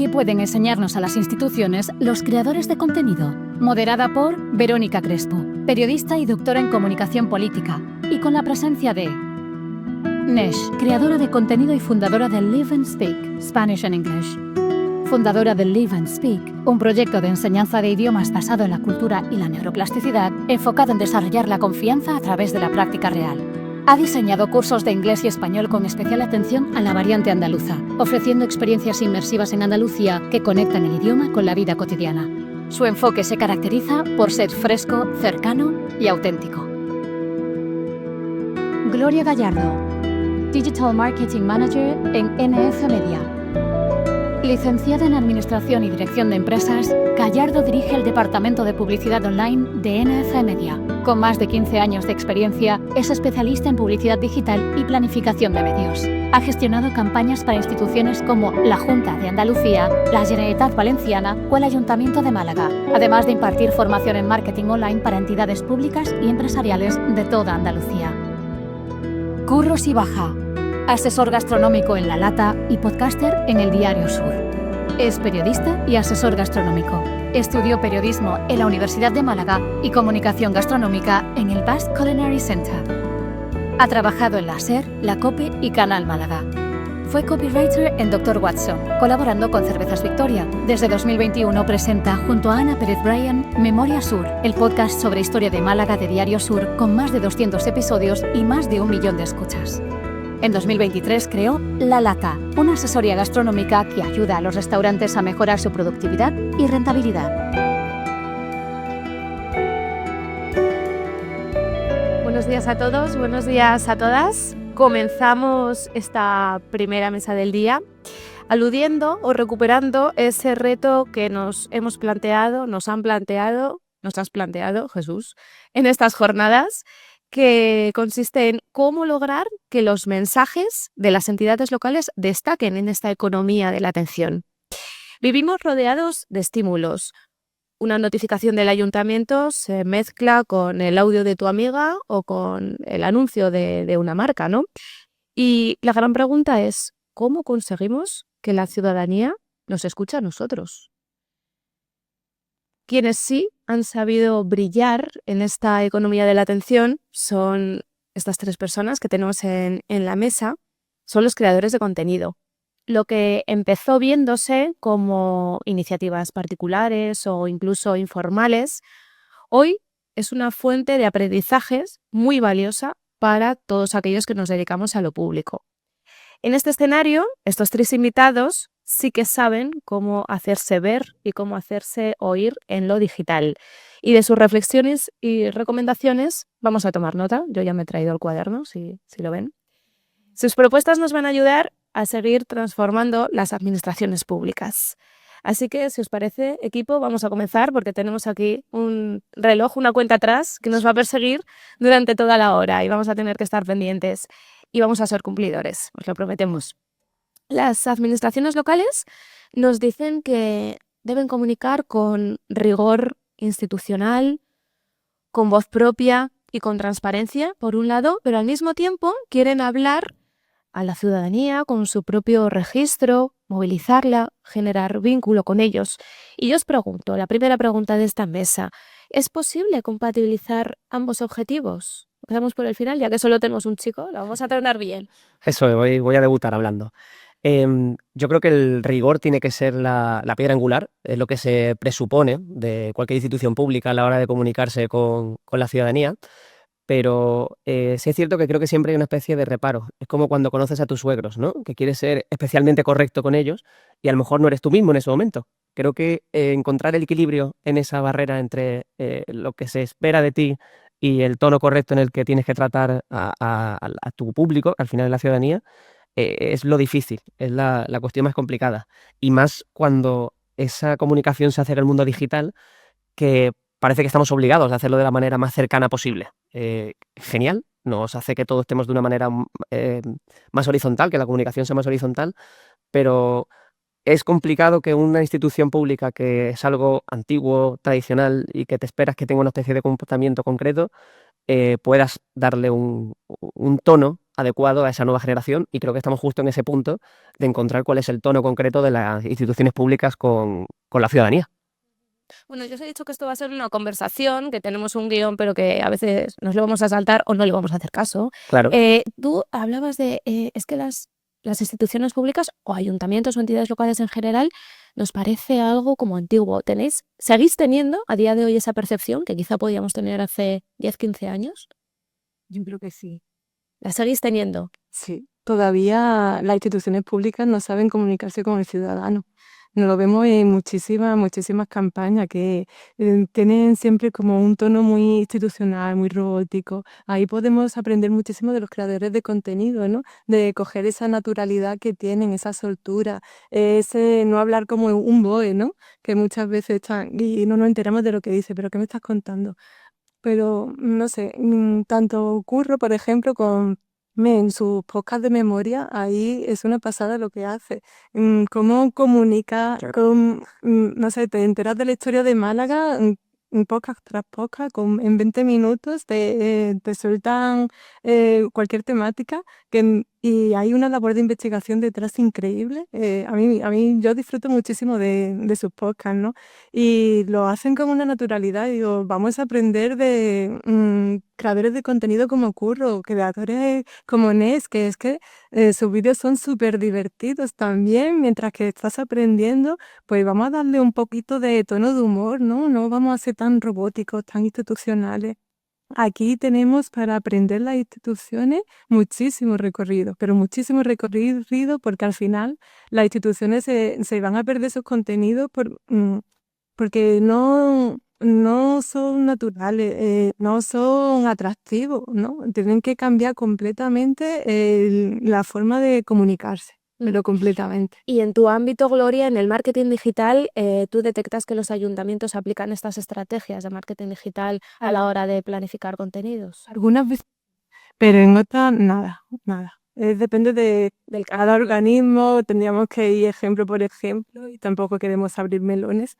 ¿Qué pueden enseñarnos a las instituciones los creadores de contenido? Moderada por Verónica Crespo, periodista y doctora en comunicación política, y con la presencia de Nesh, creadora de contenido y fundadora de Live and Speak, Spanish and English. Fundadora de Live and Speak, un proyecto de enseñanza de idiomas basado en la cultura y la neuroplasticidad, enfocado en desarrollar la confianza a través de la práctica real. Ha diseñado cursos de inglés y español con especial atención a la variante andaluza, ofreciendo experiencias inmersivas en Andalucía que conectan el idioma con la vida cotidiana. Su enfoque se caracteriza por ser fresco, cercano y auténtico. Gloria Gallardo, Digital Marketing Manager en NF Media. Licenciada en Administración y Dirección de Empresas, Gallardo dirige el Departamento de Publicidad Online de NF Media. Con más de 15 años de experiencia, es especialista en publicidad digital y planificación de medios. Ha gestionado campañas para instituciones como la Junta de Andalucía, la Generalitat Valenciana o el Ayuntamiento de Málaga, además de impartir formación en marketing online para entidades públicas y empresariales de toda Andalucía. Curros y Baja, asesor gastronómico en La Lata y podcaster en El Diario Sur. Es periodista y asesor gastronómico. Estudió periodismo en la Universidad de Málaga y comunicación gastronómica en el Basque Culinary Center. Ha trabajado en la SER, la COPE y Canal Málaga. Fue copywriter en Dr. Watson, colaborando con Cervezas Victoria. Desde 2021 presenta junto a Ana Pérez Bryan Memoria Sur, el podcast sobre historia de Málaga de Diario Sur, con más de 200 episodios y más de 1 millón de escuchas. En 2023 creó La Lata, una asesoría gastronómica que ayuda a los restaurantes a mejorar su productividad y rentabilidad. Buenos días a todos, buenos días a todas. Comenzamos esta primera mesa del día aludiendo o recuperando ese reto que nos has planteado, Jesús, en estas jornadas, que consiste en cómo lograr que los mensajes de las entidades locales destaquen en esta economía de la atención. Vivimos rodeados de estímulos. Una notificación del ayuntamiento se mezcla con el audio de tu amiga o con el anuncio de una marca, ¿no? Y la gran pregunta es, ¿cómo conseguimos que la ciudadanía nos escuche a nosotros? Quienes sí han sabido brillar en esta economía de la atención son estas 3 personas que tenemos en la mesa, son los creadores de contenido. Lo que empezó viéndose como iniciativas particulares o incluso informales, hoy es una fuente de aprendizajes muy valiosa para todos aquellos que nos dedicamos a lo público. En este escenario, estos 3 invitados sí que saben cómo hacerse ver y cómo hacerse oír en lo digital. Y de sus reflexiones y recomendaciones vamos a tomar nota. Yo ya me he traído el cuaderno, si lo ven. Sus propuestas nos van a ayudar a seguir transformando las administraciones públicas. Así que, si os parece, equipo, vamos a comenzar porque tenemos aquí un reloj, una cuenta atrás que nos va a perseguir durante toda la hora y vamos a tener que estar pendientes y vamos a ser cumplidores, os lo prometemos. Las administraciones locales nos dicen que deben comunicar con rigor institucional, con voz propia y con transparencia, por un lado, pero al mismo tiempo quieren hablar a la ciudadanía con su propio registro, movilizarla, generar vínculo con ellos. Y yo os pregunto, la primera pregunta de esta mesa, ¿es posible compatibilizar ambos objetivos? Empezamos por el final, ya que solo tenemos un chico, lo vamos a tratar bien. Eso, voy a debutar hablando. Yo creo que el rigor tiene que ser la piedra angular, es lo que se presupone de cualquier institución pública a la hora de comunicarse con la ciudadanía, pero sí es cierto que creo que siempre hay una especie de reparo. Es como cuando conoces a tus suegros, ¿no? Que quieres ser especialmente correcto con ellos y a lo mejor no eres tú mismo en ese momento. Creo que encontrar el equilibrio en esa barrera entre lo que se espera de ti y el tono correcto en el que tienes que tratar a tu público, al final de la ciudadanía, es lo difícil, es la cuestión más complicada. Y más cuando esa comunicación se hace en el mundo digital, que parece que estamos obligados a hacerlo de la manera más cercana posible. Genial, nos hace que todos estemos de una manera más horizontal, que la comunicación sea más horizontal, pero es complicado que una institución pública que es algo antiguo, tradicional y que te esperas que tenga una especie de comportamiento concreto, puedas darle un tono adecuado a esa nueva generación, y creo que estamos justo en ese punto de encontrar cuál es el tono concreto de las instituciones públicas con la ciudadanía. Bueno, yo os he dicho que esto va a ser una conversación, que tenemos un guión, pero que a veces nos lo vamos a saltar o no le vamos a hacer caso. Claro. Tú hablabas de, es que las instituciones públicas o ayuntamientos o entidades locales en general nos parece algo como antiguo. ¿Seguís teniendo a día de hoy esa percepción que quizá podíamos tener hace 10, 15 años? Yo creo que sí. ¿La seguís teniendo? Sí, todavía las instituciones públicas no saben comunicarse con el ciudadano. Nos lo vemos en muchísimas campañas que tienen siempre como un tono muy institucional, muy robótico. Ahí podemos aprender muchísimo de los creadores de contenido, ¿no? De coger esa naturalidad que tienen, esa soltura, ese no hablar como un BOE, ¿no? Que muchas veces están y no nos enteramos de lo que dice, pero ¿qué me estás contando? Pero no sé, tanto Curro, por ejemplo, en sus podcasts de memoria, ahí es una pasada lo que hace. Cómo comunica, Claro. no sé, te enteras de la historia de Málaga, podcast tras podcast, en 20 minutos te sueltan cualquier temática y hay una labor de investigación detrás increíble. A mí yo disfruto muchísimo de sus podcasts, ¿no? Y lo hacen con una naturalidad. Digo, vamos a aprender de creadores de contenido como Curro, creadores como Nes, que es que sus vídeos son súper divertidos también. Mientras que estás aprendiendo, pues vamos a darle un poquito de tono de humor, ¿no? No vamos a ser tan robóticos, tan institucionales. Aquí tenemos para aprender las instituciones muchísimo recorrido, pero muchísimo recorrido porque al final las instituciones se van a perder sus contenidos porque no son naturales, no son atractivos, ¿no? Tienen que cambiar completamente la forma de comunicarse, pero completamente. Y en tu ámbito, Gloria, en el marketing digital, ¿tú detectas que los ayuntamientos aplican estas estrategias de marketing digital a la hora de planificar contenidos? Algunas veces, pero en otras nada. Depende de Del cada organismo, tendríamos que ir ejemplo por ejemplo y tampoco queremos abrir melones,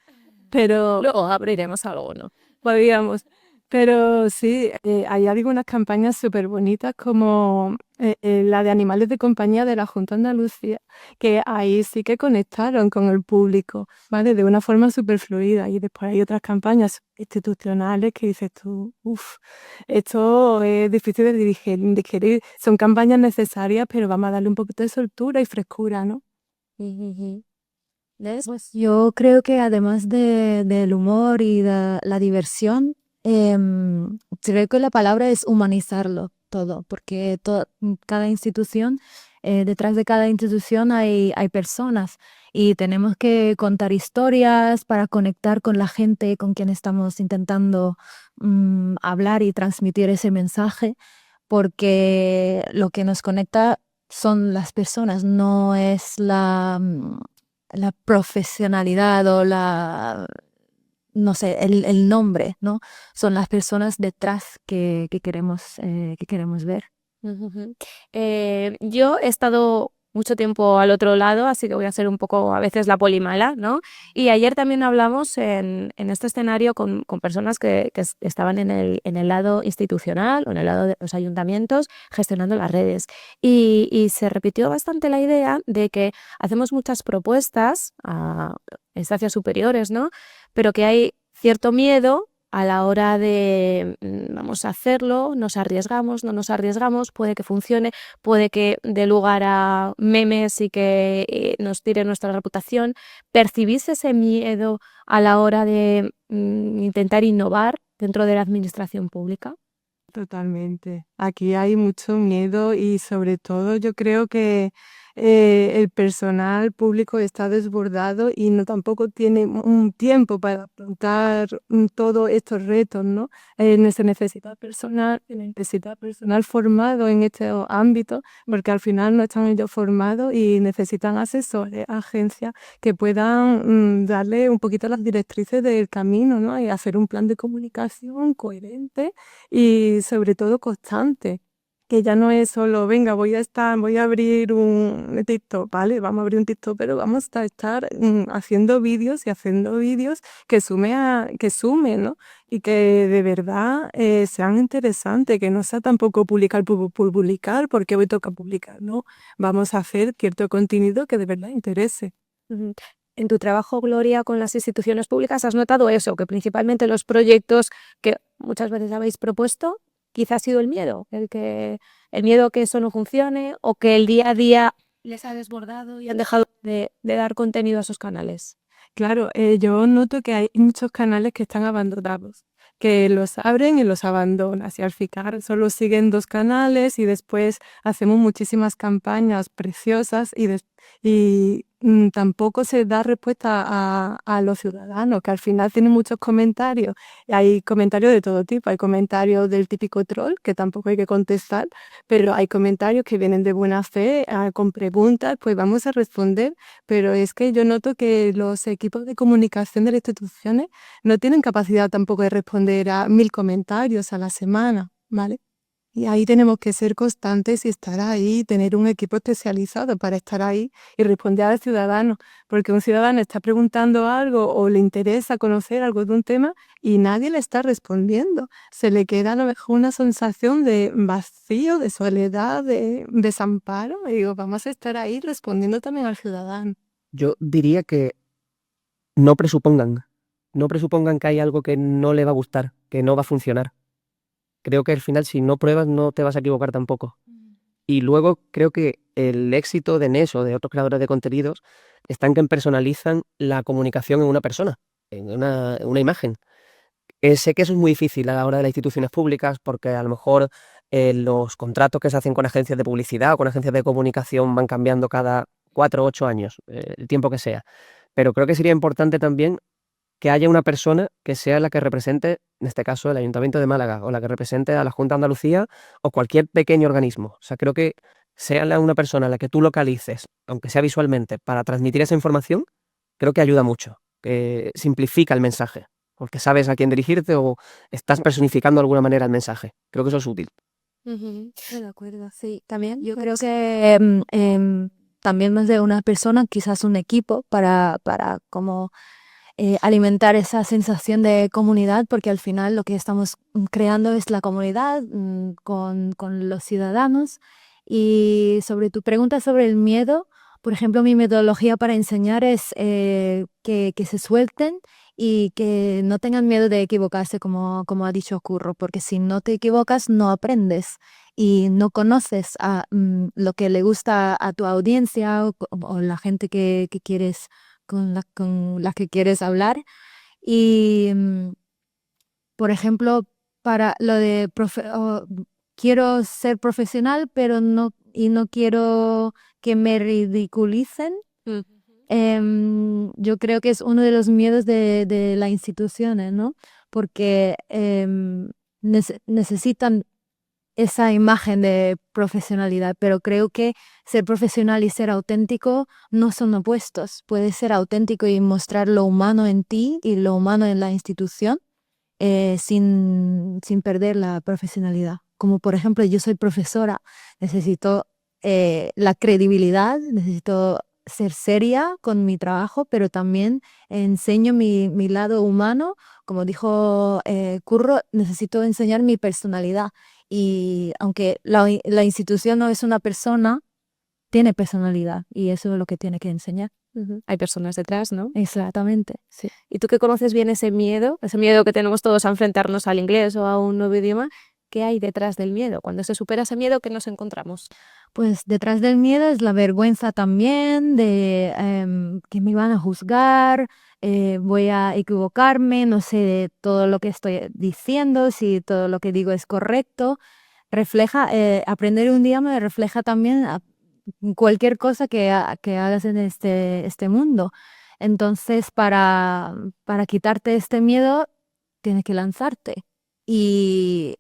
pero Luego abriremos algo, ¿no? podríamos. Pero sí, hay algunas campañas súper bonitas como la de animales de compañía de la Junta de Andalucía, que ahí sí que conectaron con el público, ¿vale? De una forma súper fluida. Y después hay otras campañas institucionales que dices tú, uff, esto es difícil de digerir. Son campañas necesarias, pero vamos a darle un poquito de soltura y frescura, ¿no? ¿Ves? Pues yo creo que además del humor y de la diversión, creo que la palabra es humanizarlo todo, porque cada institución, detrás de cada institución hay personas y tenemos que contar historias para conectar con la gente con quien estamos intentando hablar y transmitir ese mensaje, porque lo que nos conecta son las personas, no es la profesionalidad o no sé, el nombre, ¿no? Son las personas detrás que queremos ver. Yo he estado mucho tiempo al otro lado, así que voy a ser un poco a veces la polimala, ¿no? Y ayer también hablamos en este escenario con personas que estaban en el lado institucional o en el lado de los ayuntamientos gestionando las redes. Y se repitió bastante la idea de que hacemos muchas propuestas a instancias superiores, ¿no? Pero que hay cierto miedo a la hora de vamos a hacerlo, nos arriesgamos, no nos arriesgamos, puede que funcione, puede que dé lugar a memes y que nos tire nuestra reputación. ¿Percibís ese miedo a la hora de intentar innovar dentro de la administración pública? Totalmente. Aquí hay mucho miedo y sobre todo yo creo que el personal público está desbordado y no tampoco tiene un tiempo para afrontar todos estos retos, ¿no? Se necesita personal formado en estos ámbitos, porque al final no están ellos formados y necesitan asesores, agencias que puedan darle un poquito las directrices del camino, ¿no? Y hacer un plan de comunicación coherente y sobre todo constante, que ya no es solo, venga, voy a abrir un TikTok, ¿vale? Vamos a abrir un TikTok, pero vamos a estar haciendo vídeos y haciendo vídeos que sumen, ¿no? Y que de verdad sean interesantes, que no sea tampoco publicar por publicar, porque hoy toca publicar, ¿no? Vamos a hacer cierto contenido que de verdad interese. Ujú. En tu trabajo, Gloria, con las instituciones públicas, ¿has notado eso? Que principalmente los proyectos que muchas veces habéis propuesto, quizás ha sido el miedo a que eso no funcione o que el día a día les ha desbordado y han dejado de dar contenido a esos canales. Claro, yo noto que hay muchos canales que están abandonados, que los abren y los abandonan. Y al final solo siguen 2 canales y después hacemos muchísimas campañas preciosas y tampoco se da respuesta a los ciudadanos, que al final tienen muchos comentarios. Y hay comentarios de todo tipo. Hay comentarios del típico troll, que tampoco hay que contestar, pero hay comentarios que vienen de buena fe, con preguntas, pues vamos a responder. Pero es que yo noto que los equipos de comunicación de las instituciones no tienen capacidad tampoco de responder a 1000 comentarios a la semana, ¿vale? Y ahí tenemos que ser constantes y estar ahí, tener un equipo especializado para estar ahí y responder al ciudadano, porque un ciudadano está preguntando algo o le interesa conocer algo de un tema y nadie le está respondiendo. Se le queda a lo mejor una sensación de vacío, de soledad, de desamparo. Y digo, vamos a estar ahí respondiendo también al ciudadano. Yo diría que no presupongan que hay algo que no le va a gustar, que no va a funcionar. Creo que al final, si no pruebas, no te vas a equivocar tampoco. Y luego creo que el éxito de Nes o de otros creadores de contenidos está en que personalizan la comunicación en una persona, en una imagen. Sé que eso es muy difícil a la hora de las instituciones públicas porque a lo mejor los contratos que se hacen con agencias de publicidad o con agencias de comunicación van cambiando cada 4 o 8 años, el tiempo que sea. Pero creo que sería importante también que haya una persona que sea la que represente, en este caso, el Ayuntamiento de Málaga, o la que represente a la Junta de Andalucía, o cualquier pequeño organismo. O sea, creo que sea una persona a la que tú localices, aunque sea visualmente, para transmitir esa información, creo que ayuda mucho, que simplifica el mensaje, porque sabes a quién dirigirte o estás personificando de alguna manera el mensaje. Creo que eso es útil. Estoy de acuerdo, sí. También yo creo que también más de una persona, quizás un equipo, para como alimentar esa sensación de comunidad, porque al final lo que estamos creando es la comunidad con los ciudadanos. Y sobre tu pregunta sobre el miedo, por ejemplo, mi metodología para enseñar es que se suelten y que no tengan miedo de equivocarse, como ha dicho Curro, porque si no te equivocas no aprendes y no conoces lo que le gusta a tu audiencia o la gente que quieres con la que quieres hablar. Y, por ejemplo, para lo de quiero ser profesional, pero no quiero que me ridiculicen. Yo creo que es uno de los miedos de las instituciones, ¿no? Porque necesitan esa imagen de profesionalidad, pero creo que ser profesional y ser auténtico no son opuestos. Puedes ser auténtico y mostrar lo humano en ti y lo humano en la institución sin perder la profesionalidad. Como por ejemplo, yo soy profesora, necesito la credibilidad, necesito ser seria con mi trabajo, pero también enseño mi lado humano. Como dijo Curro, necesito enseñar mi personalidad. Y aunque la institución no es una persona, tiene personalidad y eso es lo que tiene que enseñar. Hay personas detrás, ¿no? Exactamente, sí. Y tú que conoces bien ese miedo que tenemos todos a enfrentarnos al inglés o a un nuevo idioma, ¿qué hay detrás del miedo? Cuando se supera ese miedo, ¿qué nos encontramos? Pues detrás del miedo es la vergüenza también de que me van a juzgar, voy a equivocarme, no sé de todo lo que estoy diciendo, si todo lo que digo es correcto. Refleja, aprender un idioma refleja también cualquier cosa que hagas en este mundo. Entonces, para quitarte este miedo, tienes que lanzarte. Y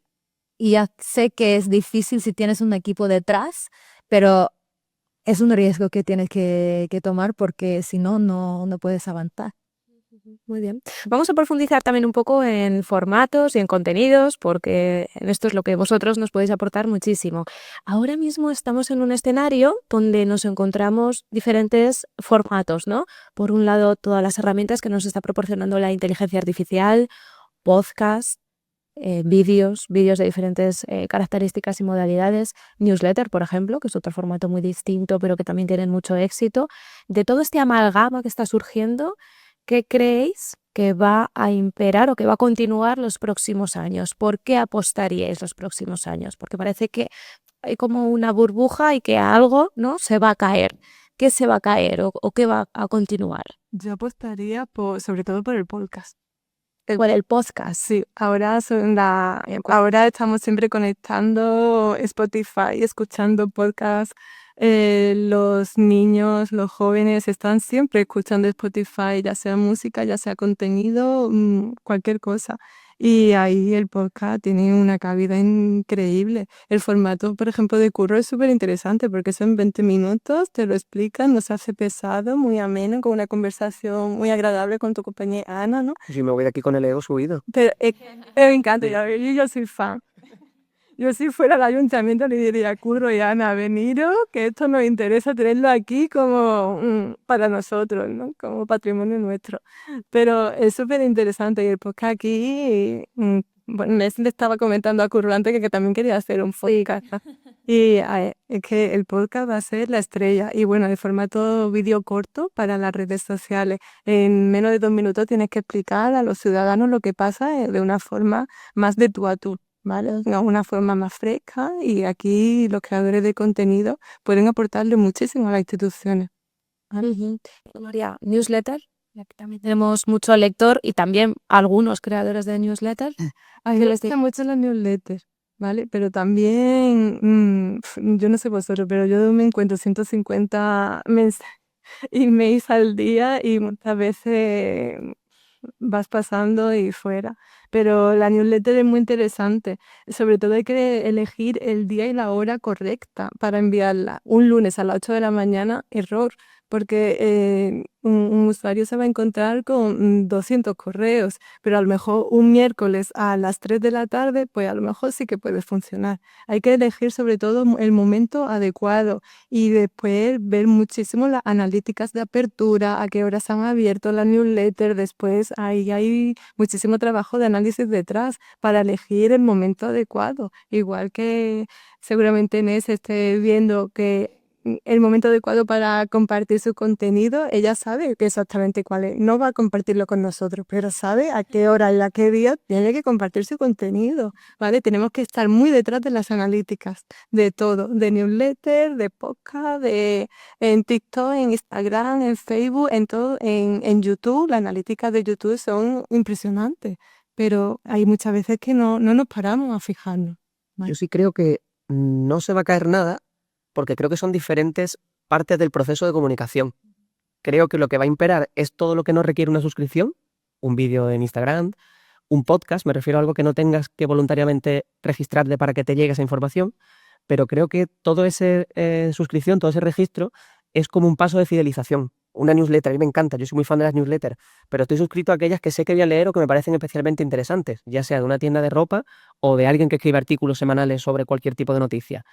ya sé que es difícil si tienes un equipo detrás, pero es un riesgo que tienes que tomar porque si no, no puedes avanzar. Muy bien. Vamos a profundizar también un poco en formatos y en contenidos, porque en esto es lo que vosotros nos podéis aportar muchísimo. Ahora mismo estamos en un escenario donde nos encontramos diferentes formatos, ¿no? Por un lado, todas las herramientas que nos está proporcionando la inteligencia artificial, podcast, vídeos de diferentes características y modalidades, newsletter, por ejemplo, que es otro formato muy distinto, pero que también tienen mucho éxito. De todo este amalgama que está surgiendo, ¿qué creéis que va a imperar o que va a continuar los próximos años? ¿Por qué apostaríais los próximos años? Porque parece que hay como una burbuja y que algo, ¿no?, se va a caer. ¿Qué se va a caer o qué va a continuar? Yo apostaría sobre todo por el podcast. Por el podcast. Sí, ahora estamos siempre conectando Spotify, escuchando podcasts. Los niños, los jóvenes están siempre escuchando Spotify, ya sea música, ya sea contenido, cualquier cosa. Y ahí el podcast tiene una cabida increíble. El formato, por ejemplo, de Curro es súper interesante porque son 20 minutos, te lo explican, no se hace pesado, muy ameno, con una conversación muy agradable con tu compañera Ana, ¿no? Si me voy de aquí con el ego subido. Pero me encanta, yo soy fan. Yo si fuera al ayuntamiento le diría a Curro y a Ana, veniros, que esto nos interesa tenerlo aquí como para nosotros, ¿no? Como patrimonio nuestro. Pero es súper interesante y el podcast aquí, bueno, le estaba comentando a Curro antes que también quería hacer un podcast, ¿no? Y es que el podcast va a ser la estrella. Y bueno, el formato vídeo corto para las redes sociales. En menos de 2 minutos tienes que explicar a los ciudadanos lo que pasa de una forma más de tú a tú, ¿vale? De una forma más fresca, y aquí los creadores de contenido pueden aportarle muchísimo a las instituciones. María, newsletter. Aquí también tenemos mucho lector y también algunos creadores de newsletter. A mí me gustan mucho las newsletters, ¿vale? Pero también, yo no sé vosotros, pero yo me encuentro 150 emails al día y muchas veces vas pasando y fuera. Pero la newsletter es muy interesante. Sobre todo hay que elegir el día y la hora correcta para enviarla. Un lunes a las 8 de la mañana, error, porque un usuario se va a encontrar con 200 correos, pero a lo mejor un miércoles a las 3 de la tarde, pues a lo mejor sí que puede funcionar. Hay que elegir sobre todo el momento adecuado y después ver muchísimo las analíticas de apertura, a qué horas han abierto la newsletter. Después ahí hay muchísimo trabajo de análisis detrás para elegir el momento adecuado. Igual que seguramente Inés esté viendo que el momento adecuado para compartir su contenido, ella sabe exactamente cuál es. No va a compartirlo con nosotros, pero sabe a qué hora y a qué día tiene que compartir su contenido, ¿vale? Tenemos que estar muy detrás de las analíticas, de todo, de newsletter, de podcast, en TikTok, en Instagram, en Facebook, en todo, en YouTube. Las analíticas de YouTube son impresionantes, pero hay muchas veces que no nos paramos a fijarnos. Yo sí creo que no se va a caer nada, porque creo que son diferentes partes del proceso de comunicación. Creo que lo que va a imperar es todo lo que no requiere una suscripción, un vídeo en Instagram, un podcast, me refiero a algo que no tengas que voluntariamente registrarte para que te llegue esa información, pero creo que todo ese suscripción, todo ese registro es como un paso de fidelización. Una newsletter, a mí me encanta, yo soy muy fan de las newsletters, pero estoy suscrito a aquellas que sé que voy a leer o que me parecen especialmente interesantes, ya sea de una tienda de ropa o de alguien que escribe artículos semanales sobre cualquier tipo de noticia.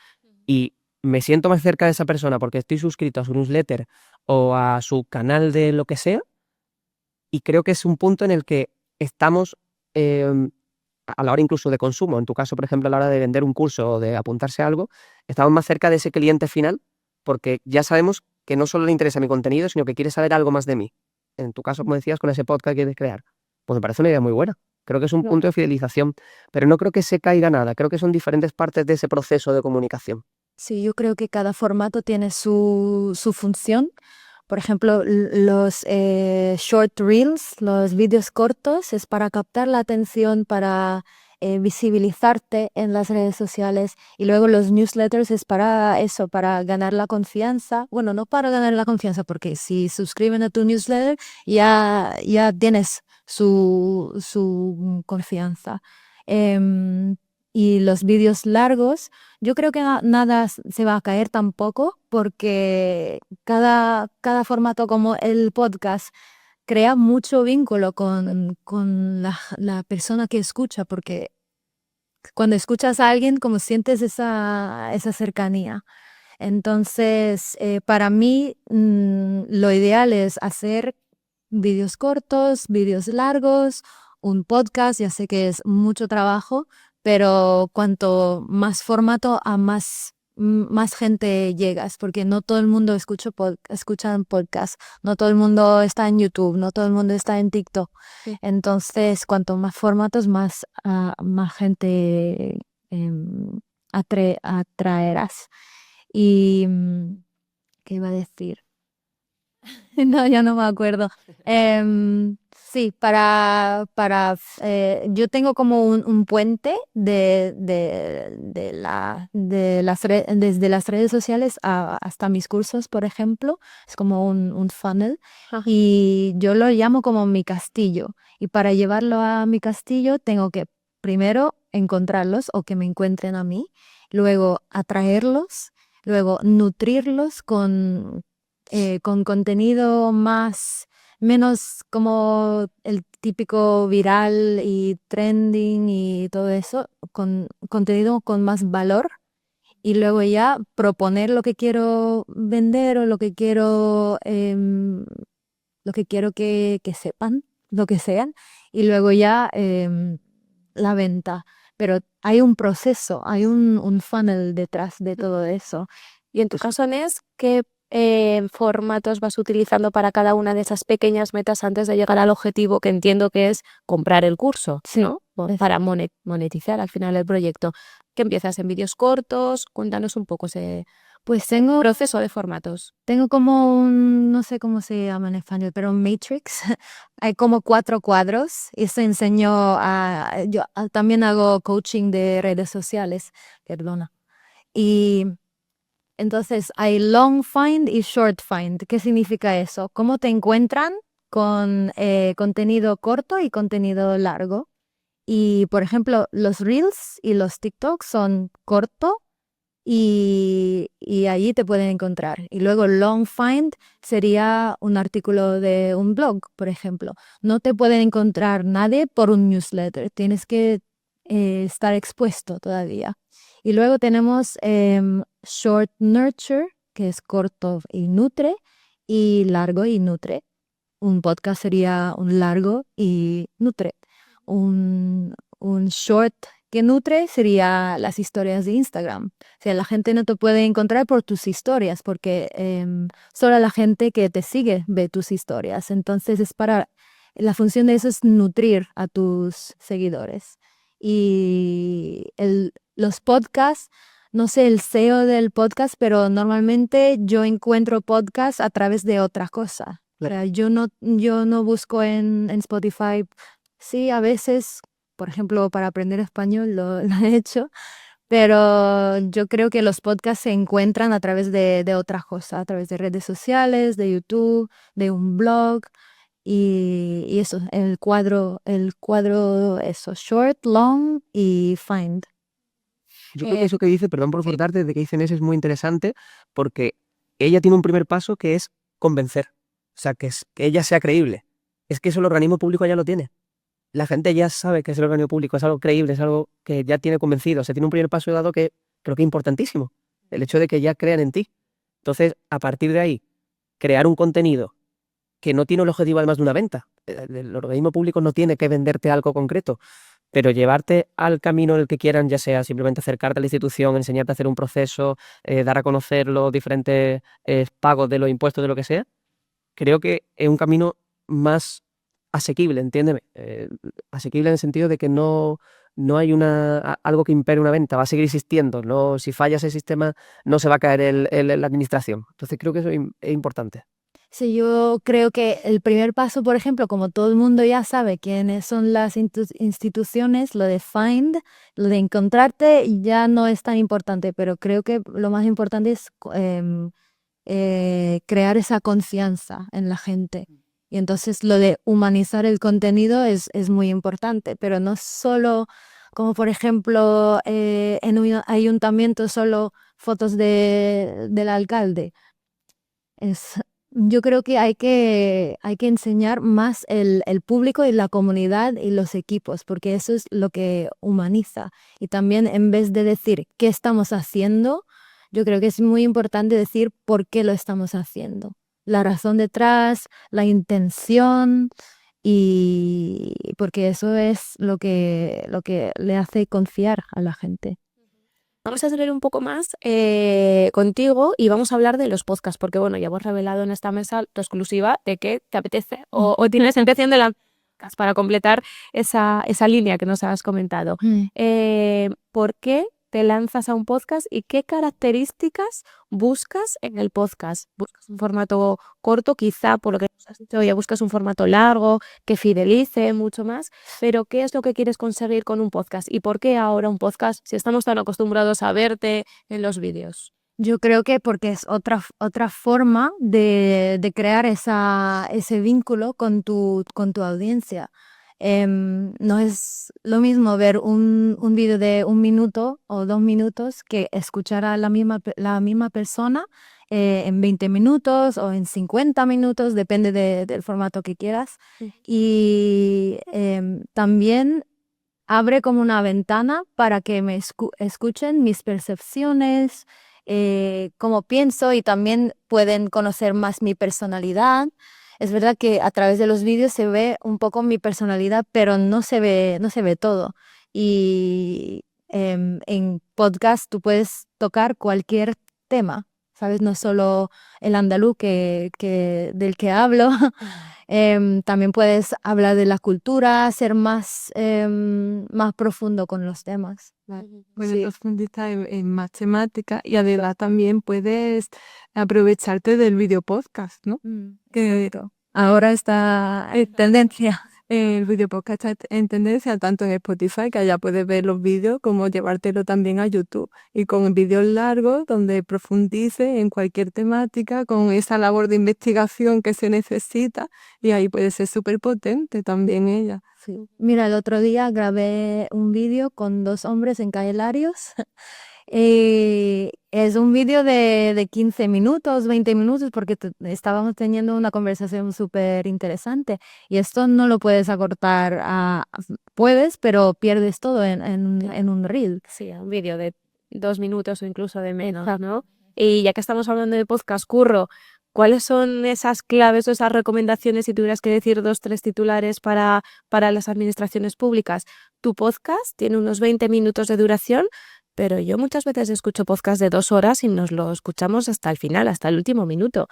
Y me siento más cerca de esa persona porque estoy suscrito a su newsletter o a su canal de lo que sea, y creo que es un punto en el que estamos a la hora incluso de consumo, en tu caso, por ejemplo, a la hora de vender un curso o de apuntarse a algo, estamos más cerca de ese cliente final porque ya sabemos que no solo le interesa mi contenido, sino que quiere saber algo más de mí. En tu caso, como decías, con ese podcast que quieres crear. Pues me parece una idea muy buena. Creo que es un punto de fidelización, pero no creo que se caiga nada. Creo que son diferentes partes de ese proceso de comunicación. Sí, yo creo que cada formato tiene su función. Por ejemplo, los short reels, los vídeos cortos, es para captar la atención, para visibilizarte en las redes sociales. Y luego los newsletters es para eso, para ganar la confianza. Bueno, no para ganar la confianza, porque si suscriben a tu newsletter ya tienes su confianza. Y los vídeos largos, yo creo que nada se va a caer tampoco, porque cada formato como el podcast crea mucho vínculo con la persona que escucha, porque cuando escuchas a alguien, como sientes esa cercanía. Entonces, para mí, lo ideal es hacer vídeos cortos, vídeos largos, un podcast. Ya sé que es mucho trabajo, pero cuanto más formato, a más gente llegas, porque no todo el mundo escucha podcast, no todo el mundo está en YouTube, no todo el mundo está en TikTok. Sí. Entonces, cuanto más formatos, más gente em, atraerás. Y, ¿qué iba a decir? No, ya no me acuerdo. Sí, yo tengo como un puente desde las redes sociales hasta mis cursos, por ejemplo. Es como un funnel. Ah. Y yo lo llamo como mi castillo. Y para llevarlo a mi castillo tengo que primero encontrarlos o que me encuentren a mí, luego atraerlos, luego nutrirlos con contenido menos como el típico viral y trending y todo eso, con contenido con más valor, y luego ya proponer lo que quiero vender o lo que quiero que sepan, lo que sean, y luego ya la venta. Pero hay un proceso, hay un funnel detrás de todo eso. Y en tu caso, Nes, ¿qué formatos vas utilizando para cada una de esas pequeñas metas antes de llegar al objetivo, que entiendo que es comprar el curso, Sí. ¿no? Para monetizar al final el proyecto? ¿Qué empiezas en vídeos cortos? Cuéntanos un poco ese Pues tengo proceso de formatos. como no sé cómo se llama en español, pero un matrix. Hay como 4 cuadros y se enseñó yo también hago coaching de redes sociales, perdona. Y entonces hay long find y short find. ¿Qué significa eso? ¿Cómo te encuentran con contenido corto y contenido largo? Y por ejemplo, los reels y los TikToks son corto y allí te pueden encontrar. Y luego long find sería un artículo de un blog, por ejemplo. No te pueden encontrar nadie por un newsletter. Tienes que estar expuesto todavía. Y luego tenemos short nurture, que es corto y nutre, y largo y nutre. Un podcast sería un largo y nutre. Un short que nutre sería las historias de Instagram. O sea, la gente no te puede encontrar por tus historias, porque solo la gente que te sigue ve tus historias. Entonces la función de eso es nutrir a tus seguidores. Y los podcasts, no sé el SEO del podcast, pero normalmente yo encuentro podcasts a través de otra cosa. O sea, yo no busco en Spotify. Sí, a veces, por ejemplo, para aprender español lo he hecho, pero yo creo que los podcasts se encuentran a través de otras cosas, a través de redes sociales, de YouTube, de un blog, y eso, el cuadro, eso, short, long y find. Yo creo que eso que dice, perdón por cortarte, de que dicen es muy interesante, porque ella tiene un primer paso que es convencer. O sea, que ella sea creíble. Es que eso el organismo público ya lo tiene. La gente ya sabe que es el organismo público, es algo creíble, es algo que ya tiene convencido. O sea, tiene un primer paso dado que creo que es importantísimo. El hecho de que ya crean en ti. Entonces, a partir de ahí, crear un contenido que no tiene el objetivo además de una venta. El organismo público no tiene que venderte algo concreto, pero llevarte al camino en el que quieran, ya sea simplemente acercarte a la institución, enseñarte a hacer un proceso, dar a conocer los diferentes pagos de los impuestos, de lo que sea, creo que es un camino más asequible, entiéndeme. Asequible en el sentido de que no hay algo que impere una venta, va a seguir existiendo. No, si falla ese sistema, no se va a caer la administración. Entonces creo que eso es importante. Sí, yo creo que el primer paso, por ejemplo, como todo el mundo ya sabe quiénes son las instituciones, lo de find, lo de encontrarte ya no es tan importante, pero creo que lo más importante es crear esa confianza en la gente. Y entonces lo de humanizar el contenido es muy importante, pero no solo como por ejemplo en un ayuntamiento solo fotos del alcalde. Yo creo que hay que enseñar más el público y la comunidad y los equipos, porque eso es lo que humaniza. Y también en vez de decir qué estamos haciendo, yo creo que es muy importante decir por qué lo estamos haciendo. La razón detrás, la intención, y porque eso es lo que le hace confiar a la gente. Vamos a saber un poco más contigo y vamos a hablar de los podcasts, porque bueno, ya hemos revelado en esta mesa tu exclusiva de que te apetece o tienes intención de la podcast para completar esa línea que nos has comentado. ¿Por qué te lanzas a un podcast y qué características buscas en el podcast? ¿Buscas un formato corto? Quizá, por lo que nos has dicho, ya buscas un formato largo, que fidelice mucho más, pero ¿qué es lo que quieres conseguir con un podcast? ¿Y por qué ahora un podcast si estamos tan acostumbrados a verte en los vídeos? Yo creo que porque es otra forma de crear ese vínculo con tu audiencia. No es lo mismo ver un vídeo de 1 minuto o 2 minutos que escuchar a la misma persona en 20 minutos o en 50 minutos, depende del formato que quieras. Y también abre como una ventana para que me escuchen mis percepciones, cómo pienso, y también pueden conocer más mi personalidad. Es verdad que a través de los vídeos se ve un poco mi personalidad, pero no se ve todo. Y en podcast tú puedes tocar cualquier tema, ¿sabes? No solo el andaluz del que hablo. También puedes hablar de la cultura, ser más profundo con los temas. Puedes Sí. profundizar en más temáticas y además también puedes aprovecharte del video podcast, ¿no? Que ahora está en tendencia. El video podcast está en tendencia tanto en Spotify, que allá puedes ver los vídeos, como llevártelo también a YouTube. Y con vídeos largos donde profundice en cualquier temática, con esa labor de investigación que se necesita, y ahí puede ser súper potente también ella. Sí. Mira, el otro día grabé un vídeo con 2 hombres en Calle Larios. Es un vídeo de 15 minutos, 20 minutos, porque estábamos teniendo una conversación súper interesante. Y esto no lo puedes acortar puedes, pero pierdes todo en un reel. Sí, un vídeo de 2 minutos o incluso de menos, ¿no? Y ya que estamos hablando de podcast, Curro, ¿cuáles son esas claves o esas recomendaciones si tuvieras que decir 2, 3 titulares para las administraciones públicas? Tu podcast tiene unos 20 minutos de duración, pero yo muchas veces escucho podcast de 2 horas y nos lo escuchamos hasta el final, hasta el último minuto.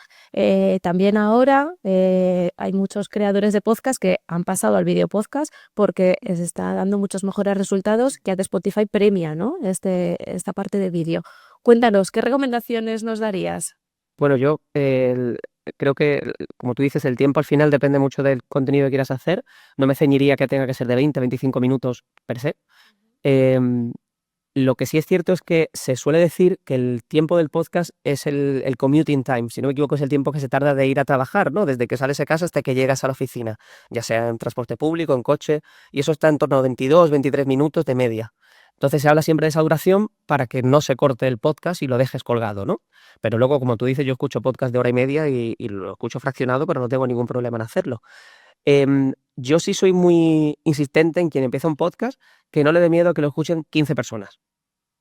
También ahora hay muchos creadores de podcast que han pasado al video podcast porque les está dando muchos mejores resultados que Spotify premia, ¿no? Esta parte de vídeo. Cuéntanos, ¿qué recomendaciones nos darías? Bueno, yo creo que, como tú dices, el tiempo al final depende mucho del contenido que quieras hacer. No me ceñiría que tenga que ser de 20, 25 minutos per se. Lo que sí es cierto es que se suele decir que el tiempo del podcast es el commuting time. Si no me equivoco, es el tiempo que se tarda de ir a trabajar, ¿no? Desde que sales de casa hasta que llegas a la oficina, ya sea en transporte público, en coche, y eso está en torno a 22, 23 minutos de media. Entonces se habla siempre de esa duración para que no se corte el podcast y lo dejes colgado, ¿no? Pero luego, como tú dices, yo escucho podcast de hora y media y lo escucho fraccionado, pero no tengo ningún problema en hacerlo. Yo sí soy muy insistente en quien empieza un podcast que no le dé miedo a que lo escuchen 15 personas.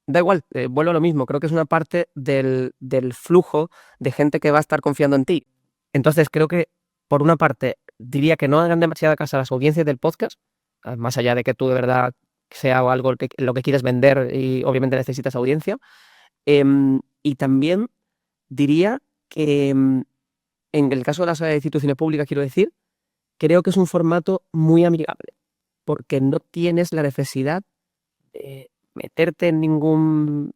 Da igual, vuelvo a lo mismo, creo que es una parte del flujo de gente que va a estar confiando en ti. Entonces creo que, por una parte, diría que no hagan demasiada caso a las audiencias del podcast, más allá de que tú de verdad sea algo lo que quieres vender y obviamente necesitas audiencia. Y también diría que en el caso de las instituciones públicas, quiero decir, creo que es un formato muy amigable, porque no tienes la necesidad de meterte en ningún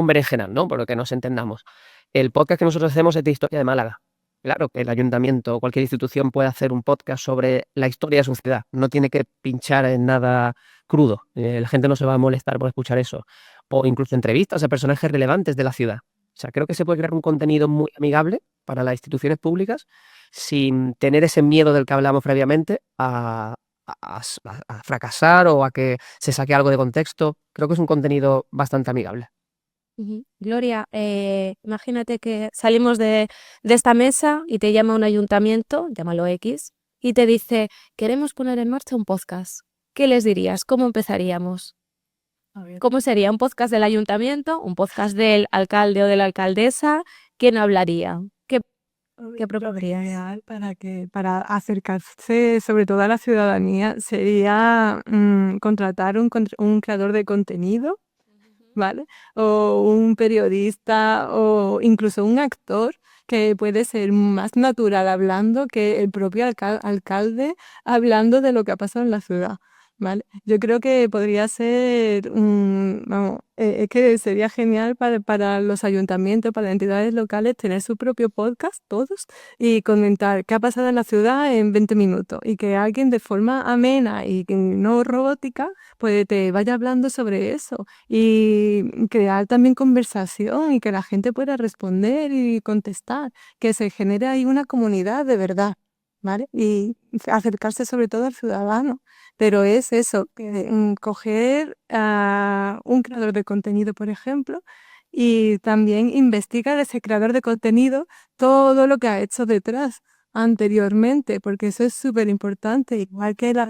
berenjenal, ¿no? Por lo que nos entendamos. El podcast que nosotros hacemos es de historia de Málaga. Claro que el ayuntamiento o cualquier institución puede hacer un podcast sobre la historia de su ciudad. No tiene que pinchar en nada crudo. La gente no se va a molestar por escuchar eso. O incluso entrevistas a personajes relevantes de la ciudad. O sea, creo que se puede crear un contenido muy amigable para las instituciones públicas sin tener ese miedo del que hablamos previamente a fracasar o a que se saque algo de contexto. Creo que es un contenido bastante amigable. Gloria, imagínate que salimos de esta mesa y te llama un ayuntamiento, llámalo X, y te dice, queremos poner en marcha un podcast. ¿Qué les dirías? ¿Cómo empezaríamos? A ver. ¿Cómo sería un podcast del ayuntamiento, un podcast del alcalde o de la alcaldesa? ¿Quién hablaría? ¿Qué Lo propondrías? ideal para acercarse sobre todo a la ciudadanía sería contratar un creador de contenido, ¿vale? O un periodista o incluso un actor que puede ser más natural hablando que el propio alcalde hablando de lo que ha pasado en la ciudad, ¿vale? Yo creo que podría ser, vamos, es que sería genial para los ayuntamientos, para las entidades locales, tener su propio podcast, todos, y comentar qué ha pasado en la ciudad en 20 minutos y que alguien de forma amena y que no robótica, pues te vaya hablando sobre eso y crear también conversación y que la gente pueda responder y contestar, que se genere ahí una comunidad de verdad, ¿vale? Y acercarse sobre todo al ciudadano. Pero es eso, coger a un creador de contenido, por ejemplo, y también investigar ese creador de contenido todo lo que ha hecho detrás anteriormente, porque eso es súper importante, igual que las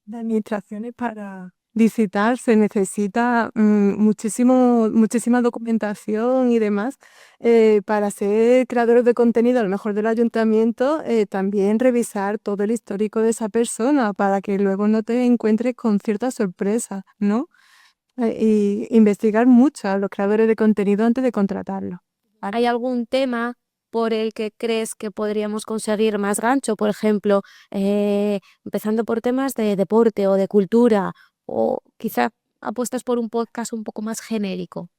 administraciones para licitar se necesita muchísima documentación y demás. Para ser creadores de contenido, a lo mejor del ayuntamiento, también revisar todo el histórico de esa persona para que luego no te encuentres con cierta sorpresa, ¿no? Y investigar mucho a los creadores de contenido antes de contratarlos. ¿Hay algún tema por el que crees que podríamos conseguir más gancho? Por ejemplo, empezando por temas de deporte o de cultura, o quizá apuestas por un podcast un poco más genérico.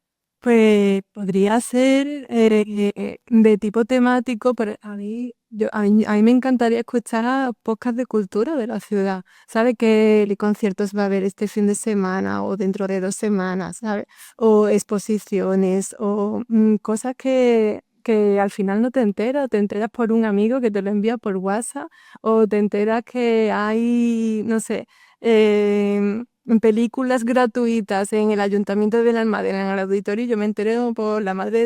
Pues podría ser de tipo temático, pero a mí me encantaría escuchar podcasts de cultura de la ciudad. ¿Sabe qué conciertos va a haber este fin de semana o dentro de 2 semanas? ¿Sabe? O exposiciones o cosas que al final no te enteras por un amigo que te lo envía por WhatsApp o te enteras que hay, no sé, películas gratuitas en el Ayuntamiento de Benalmádena, en el auditorio, yo me enteré por la madre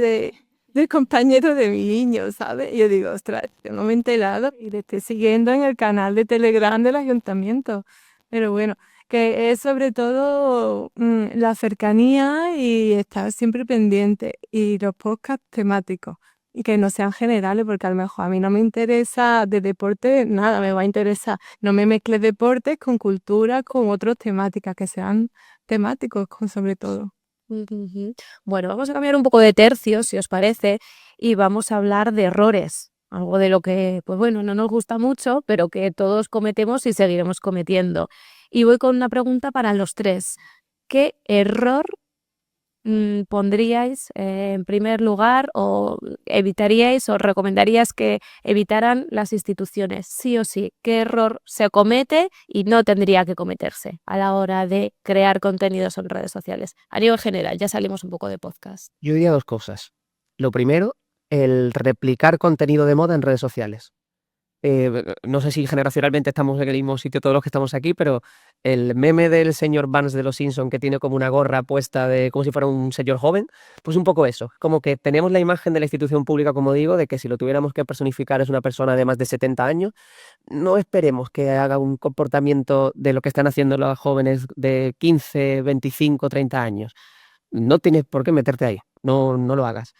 del compañero de mi niño, ¿sabes? Y yo digo, ostras, yo no me he enterado y le estoy siguiendo en el canal de Telegram del Ayuntamiento. Pero bueno, que es sobre todo la cercanía y estar siempre pendiente y los podcasts temáticos. Y que no sean generales, porque a lo mejor a mí no me interesa de deporte, nada me va a interesar. No me mezcle deportes con cultura, con otras temáticas, que sean temáticos sobre todo. Ujú. Bueno, vamos a cambiar un poco de tercio, si os parece, y vamos a hablar de errores. Algo de lo que, pues bueno, no nos gusta mucho, pero que todos cometemos y seguiremos cometiendo. Y voy con una pregunta para los tres. ¿Qué error pondríais en primer lugar o evitaríais o recomendaríais que evitaran las instituciones? Sí o sí, ¿qué error se comete y no tendría que cometerse a la hora de crear contenidos en redes sociales? A nivel general, ya salimos un poco de podcast. Yo diría dos cosas. Lo primero, el replicar contenido de moda en redes sociales. No sé si generacionalmente estamos en el mismo sitio todos los que estamos aquí, pero el meme del señor Burns de los Simpson que tiene como una gorra puesta de como si fuera un señor joven, pues un poco eso. Como que tenemos la imagen de la institución pública, como digo, de que si lo tuviéramos que personificar es una persona de más de 70 años, no esperemos que haga un comportamiento de lo que están haciendo los jóvenes de 15, 25, 30 años. No tienes por qué meterte ahí, no lo hagas.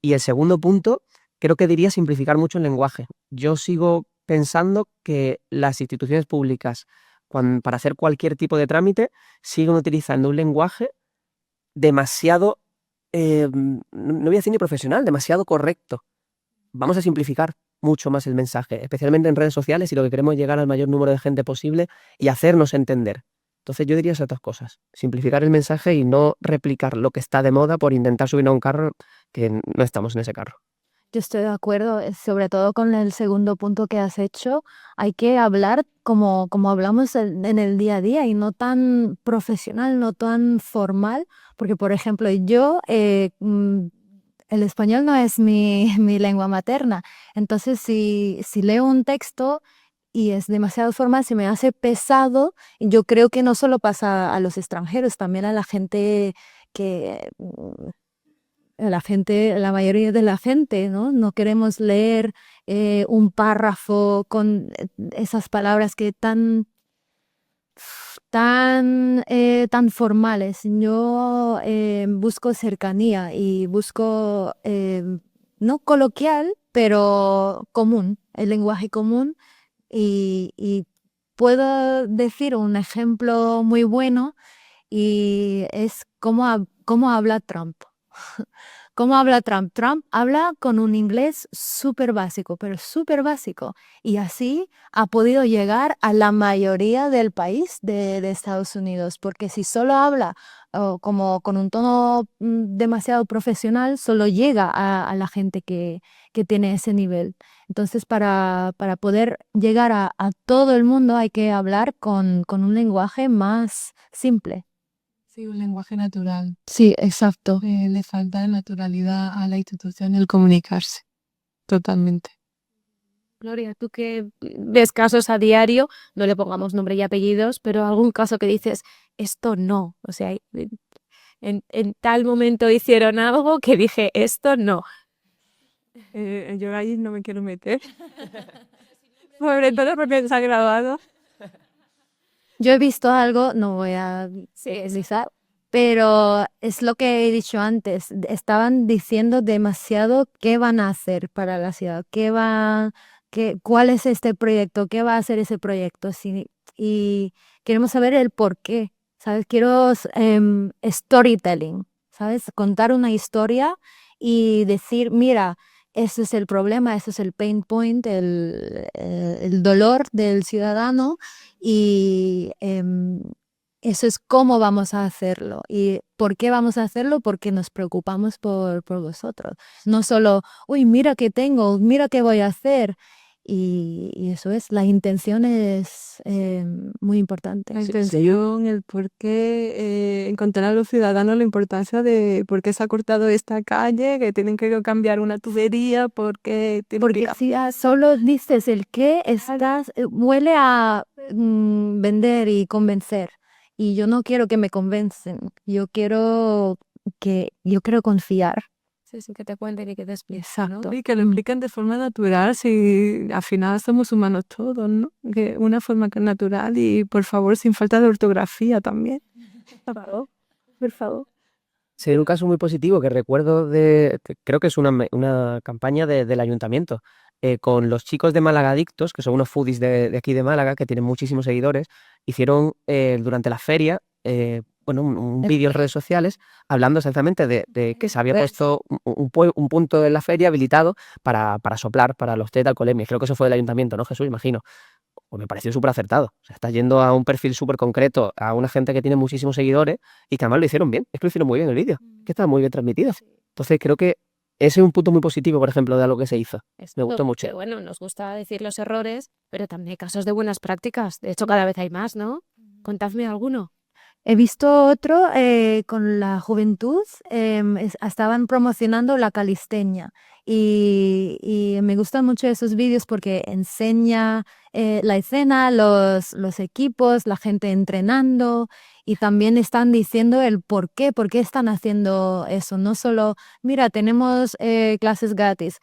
Y el segundo punto, creo que diría simplificar mucho el lenguaje. Yo sigo pensando que las instituciones públicas, para hacer cualquier tipo de trámite, siguen utilizando un lenguaje demasiado, no voy a decir ni profesional, demasiado correcto. Vamos a simplificar mucho más el mensaje, especialmente en redes sociales, y lo que queremos es llegar al mayor número de gente posible y hacernos entender. Entonces yo diría esas dos cosas, simplificar el mensaje y no replicar lo que está de moda por intentar subir a un carro que no estamos en ese carro. Yo estoy de acuerdo, sobre todo con el segundo punto que has hecho. Hay que hablar como hablamos en el día a día y no tan profesional, no tan formal, porque por ejemplo yo, el español no es mi lengua materna, entonces si leo un texto y es demasiado formal, se me hace pesado, y yo creo que no solo pasa a los extranjeros, también a la gente que la mayoría de la gente, ¿no? No queremos leer un párrafo con esas palabras que tan formales. Yo busco cercanía y busco, no coloquial, pero común, el lenguaje común. Y puedo decir un ejemplo muy bueno y es cómo habla Trump. ¿Cómo habla Trump? Trump habla con un inglés súper básico, pero súper básico. Y así ha podido llegar a la mayoría del país de Estados Unidos, porque si solo habla como con un tono demasiado profesional, solo llega a la gente que tiene ese nivel. Entonces, para poder llegar a todo el mundo hay que hablar con un lenguaje más simple. Sí, un lenguaje natural. Sí, exacto. Le falta naturalidad a la institución el comunicarse. Totalmente. Gloria, tú que ves casos a diario, no le pongamos nombre y apellidos, pero algún caso que dices, esto no. O sea, en tal momento hicieron algo que dije, esto no. Yo ahí no me quiero meter. Sobre todo porque se ha grabado. Yo he visto algo, no voy a deslizar, pero es lo que he dicho antes. Estaban diciendo demasiado qué van a hacer para la ciudad, cuál es este proyecto, qué va a hacer ese proyecto. Sí, y queremos saber el por qué, ¿sabes? Quiero storytelling, ¿sabes? Contar una historia y decir, mira, ese es el problema, ese es el pain point, el dolor del ciudadano y eso es cómo vamos a hacerlo. ¿Y por qué vamos a hacerlo? Porque nos preocupamos por vosotros. No solo, uy, mira qué tengo, mira qué voy a hacer. Y eso es, la intención es muy importante. La intención, el por qué, encontrar a los ciudadanos la importancia de por qué se ha cortado esta calle, que tienen que cambiar una tubería, porque Porque si solo dices el qué, huele a vender y convencer. Y yo no quiero que me convencen, yo quiero confiar. Sí, sí, que te cuenten y que te expliquen, ¿no? Exacto. y que lo impliquen de forma natural, si al final somos humanos todos, ¿no? Que una forma natural y por favor sin falta de ortografía también. Por favor. Sí, hay un caso muy positivo que recuerdo creo que es una campaña del ayuntamiento, con los chicos de Málaga Adictos, que son unos foodies de aquí de Málaga, que tienen muchísimos seguidores, hicieron durante la feria, un vídeo en redes sociales hablando exactamente de que se había puesto un punto en la feria habilitado para soplar para los test de alcoholemia. Creo que eso fue del ayuntamiento, ¿no, Jesús? Imagino. Pues me pareció súper acertado. O sea, está yendo a un perfil súper concreto, a una gente que tiene muchísimos seguidores y que además lo hicieron bien. Es que lo hicieron muy bien el vídeo. Que estaba muy bien transmitido. Entonces creo que ese es un punto muy positivo, por ejemplo, de algo que se hizo. Me gustó mucho. Que, bueno, nos gusta decir los errores, pero también hay casos de buenas prácticas. De hecho, cada vez hay más, ¿no? Contadme alguno. He visto otro con la juventud, estaban promocionando la calistenia y me gustan mucho esos vídeos porque enseña la escena, los equipos, la gente entrenando y también están diciendo el por qué están haciendo eso. No solo, mira, tenemos clases gratis,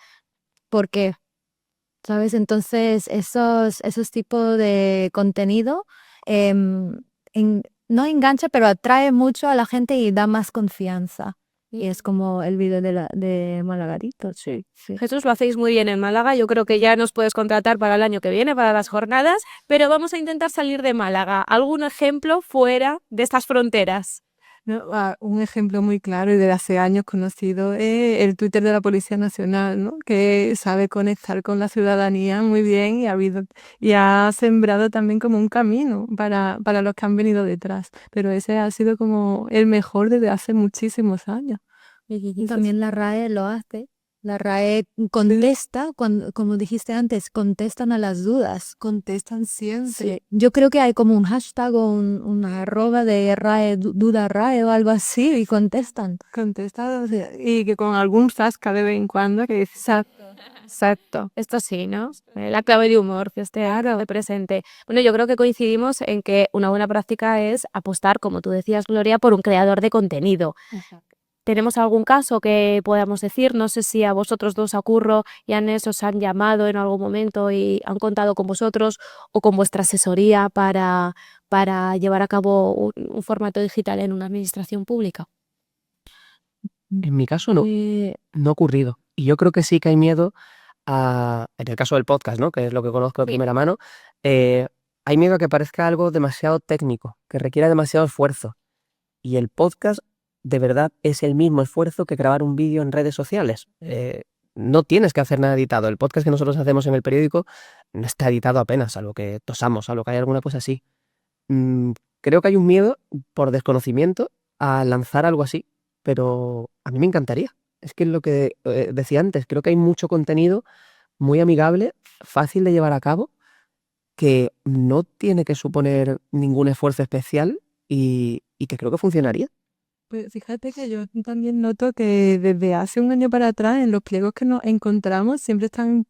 ¿por qué? ¿Sabes? Entonces, esos tipos de contenido no engancha, pero atrae mucho a la gente y da más confianza. Y es como el vídeo de Malagarito. Sí. Jesús, lo hacéis muy bien en Málaga. Yo creo que ya nos puedes contratar para el año que viene, para las jornadas, pero vamos a intentar salir de Málaga. ¿Algún ejemplo fuera de estas fronteras? ¿No? Un ejemplo muy claro y de hace años conocido es el Twitter de la Policía Nacional, ¿no? Que sabe conectar con la ciudadanía muy bien y ha sembrado también como un camino para los que han venido detrás. Pero ese ha sido como el mejor desde hace muchísimos años. Y también la RAE lo hace. La RAE contesta, como dijiste antes, contestan a las dudas. Contestan siempre. Sí. Yo creo que hay como un hashtag o una arroba de RAE, duda RAE o algo así y contestan. Contestan, y que con algún zasca de vez en cuando que dice, exacto. Esto sí, ¿no? La clave de humor que esté de presente. Bueno, yo creo que coincidimos en que una buena práctica es apostar, como tú decías, Gloria, por un creador de contenido. Exacto. ¿Tenemos algún caso que podamos decir? No sé si a vosotros dos, a Curro y a Nes, os han llamado en algún momento y han contado con vosotros o con vuestra asesoría para llevar a cabo un formato digital en una administración pública. En mi caso no ha ocurrido. Y yo creo que sí que hay miedo en el caso del podcast, ¿no? Que es lo que conozco de Sí. primera mano, hay miedo a que parezca algo demasiado técnico, que requiera demasiado esfuerzo. Y el podcast de verdad es el mismo esfuerzo que grabar un vídeo en redes sociales. No tienes que hacer nada editado. El podcast que nosotros hacemos en el periódico no está editado apenas, salvo que tosamos, salvo que hay alguna cosa así. Creo que hay un miedo por desconocimiento a lanzar algo así, pero a mí me encantaría. Es que es lo que decía antes, creo que hay mucho contenido muy amigable, fácil de llevar a cabo, que no tiene que suponer ningún esfuerzo especial y que creo que funcionaría. Pues fíjate que yo también noto que desde hace un año para atrás, en los pliegos que nos encontramos, siempre están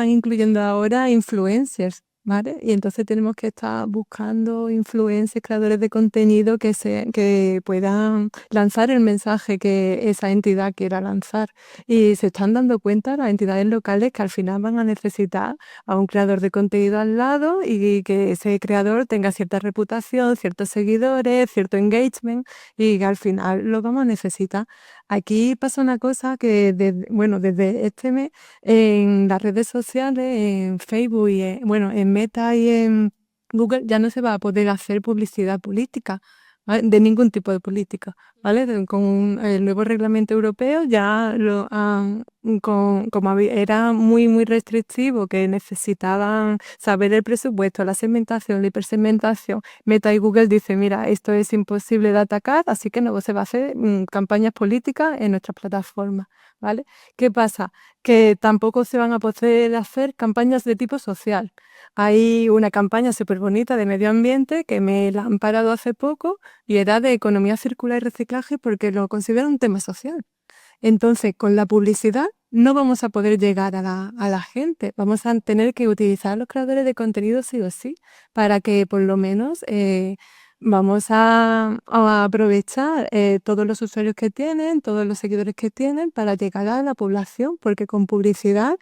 incluyendo ahora influencers, ¿vale? Y entonces tenemos que estar buscando influencers, creadores de contenido que puedan lanzar el mensaje que esa entidad quiera lanzar. Y se están dando cuenta las entidades locales que al final van a necesitar a un creador de contenido al lado y que ese creador tenga cierta reputación, ciertos seguidores, cierto engagement y que al final lo vamos a necesitar. Aquí pasa una cosa que desde este mes en las redes sociales, en Facebook y en Meta y en Google ya no se va a poder hacer publicidad política, ¿vale? De ningún tipo de política, ¿vale? Con el nuevo reglamento europeo ya era muy, muy restrictivo, que necesitaban saber el presupuesto, la segmentación, la hipersegmentación. Meta y Google dicen, mira, esto es imposible de atacar, así que no se va a hacer campañas políticas en nuestras plataformas, ¿vale? ¿Qué pasa? Que tampoco se van a poder hacer campañas de tipo social. Hay una campaña súper bonita de medio ambiente que me la han parado hace poco y era de economía circular y reciclaje porque lo considero un tema social. Entonces, con la publicidad no vamos a poder llegar a la gente. Vamos a tener que utilizar los creadores de contenido sí o sí para que por lo menos vamos a aprovechar todos los usuarios que tienen, todos los seguidores que tienen para llegar a la población, porque con publicidad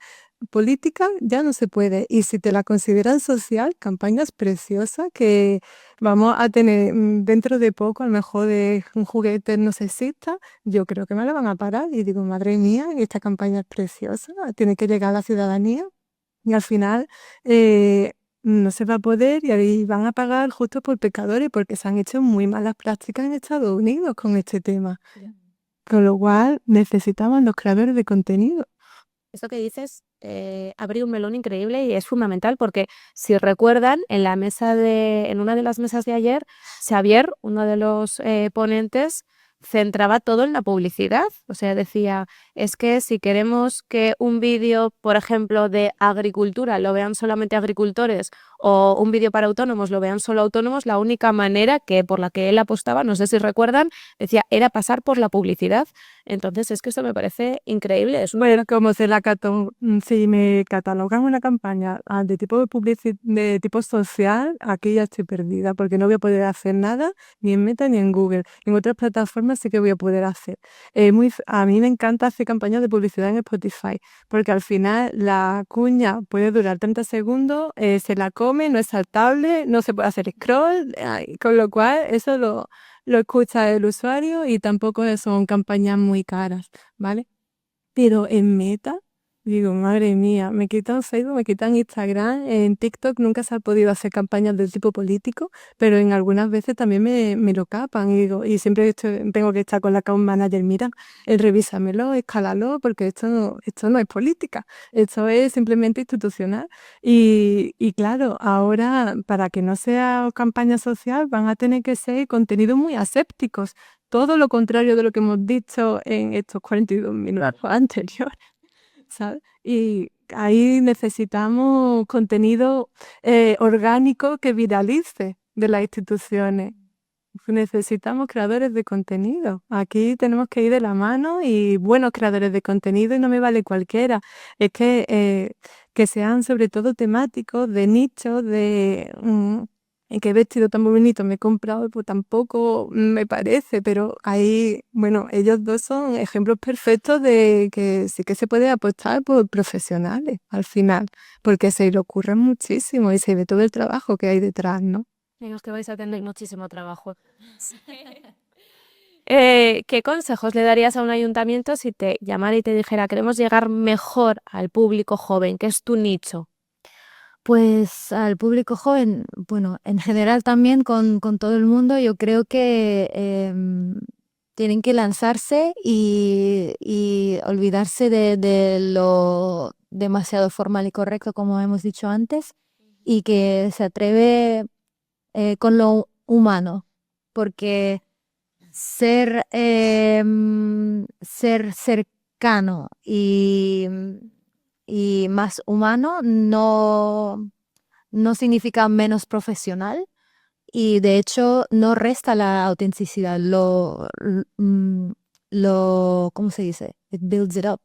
política ya no se puede. Y si te la consideran social, campañas preciosas que vamos a tener dentro de poco, a lo mejor de un juguete no sexista, yo creo que me la van a parar y digo, madre mía, esta campaña es preciosa, tiene que llegar a la ciudadanía y al final no se va a poder y ahí van a pagar justo por pecadores porque se han hecho muy malas prácticas en Estados Unidos con este tema. Con lo cual necesitamos los creadores de contenido. Esto que dices abre un melón increíble y es fundamental porque si recuerdan en una de las mesas de ayer, Xavier, uno de los ponentes, centraba todo en la publicidad. O sea, decía, es que si queremos que un vídeo, por ejemplo, de agricultura lo vean solamente agricultores o un vídeo para autónomos lo vean solo autónomos, la única manera por la que él apostaba, no sé si recuerdan, decía, era pasar por la publicidad. Entonces es que esto me parece increíble. Bueno, como si me catalogan una campaña de tipo social, aquí ya estoy perdida porque no voy a poder hacer nada ni en Meta ni en Google. En otras plataformas sí que voy a poder hacer. A mí me encanta hacer campañas de publicidad en Spotify porque al final la cuña puede durar 30 segundos, se la come, no es saltable, no se puede hacer scroll, con lo cual eso lo escucha el usuario y tampoco son campañas muy caras, ¿vale? Pero en Meta, digo, madre mía, me quitan Facebook, me quitan Instagram, en TikTok nunca se ha podido hacer campañas del tipo político, pero en algunas veces también me lo capan y digo, y siempre tengo que estar con la account manager, mira, revísamelo, escálalo, porque esto no es política, esto es simplemente institucional. Y claro, ahora para que no sea campaña social van a tener que ser contenidos muy asépticos, todo lo contrario de lo que hemos dicho en estos 42 minutos anteriores, ¿sabes? Y ahí necesitamos contenido orgánico que viralice de las instituciones. Necesitamos creadores de contenido. Aquí tenemos que ir de la mano y buenos creadores de contenido y no me vale cualquiera. Es que sean sobre todo temáticos, de nicho, qué vestido tan bonito me he comprado, pues tampoco me parece, pero ahí, bueno, ellos dos son ejemplos perfectos de que sí que se puede apostar por profesionales al final, porque se le ocurren muchísimo y se ve todo el trabajo que hay detrás, ¿no? Digamos que vais a tener muchísimo trabajo. ¿Qué consejos le darías a un ayuntamiento si te llamara y te dijera queremos llegar mejor al público joven, que es tu nicho? Pues al público joven, bueno, en general también con todo el mundo, yo creo que tienen que lanzarse y olvidarse de lo demasiado formal y correcto, como hemos dicho antes, y que se atreve con lo humano, porque ser cercano y más humano no significa menos profesional y de hecho no resta la autenticidad, ¿cómo se dice? It builds it up.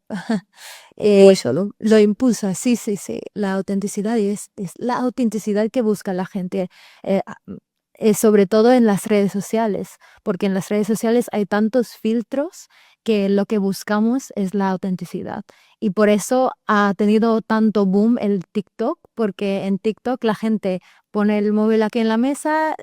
Lo impulsa, sí, sí, sí. La autenticidad y es la autenticidad que busca la gente, sobre todo en las redes sociales, porque en las redes sociales hay tantos filtros que lo que buscamos es la autenticidad. Y por eso ha tenido tanto boom el TikTok, porque en TikTok la gente pone el móvil aquí en la mesa,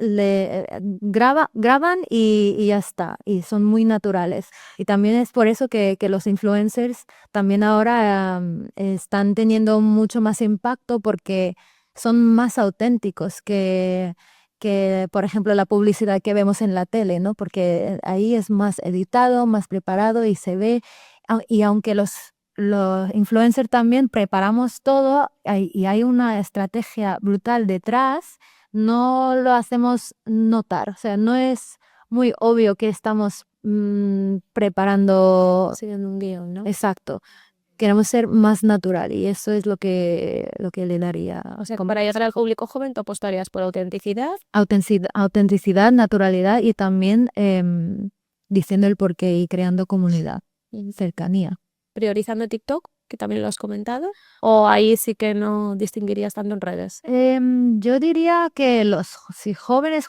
graban y ya está, y son muy naturales. Y también es por eso que los influencers también ahora están teniendo mucho más impacto porque son más auténticos que, por ejemplo, la publicidad que vemos en la tele, ¿no? Porque ahí es más editado, más preparado y se ve, y aunque los influencers también preparamos todo y hay una estrategia brutal detrás, no lo hacemos notar, o sea, no es muy obvio que estamos preparando. Siguiendo un guión, ¿no? Exacto. Queremos ser más natural y eso es lo que le daría. O sea, para llegar al público joven, tú apostarías por autenticidad. Autenticidad, naturalidad y también diciendo el porqué y creando comunidad, cercanía. Priorizando TikTok, que también lo has comentado, o ahí sí que no distinguirías tanto en redes. Yo diría que si jóvenes,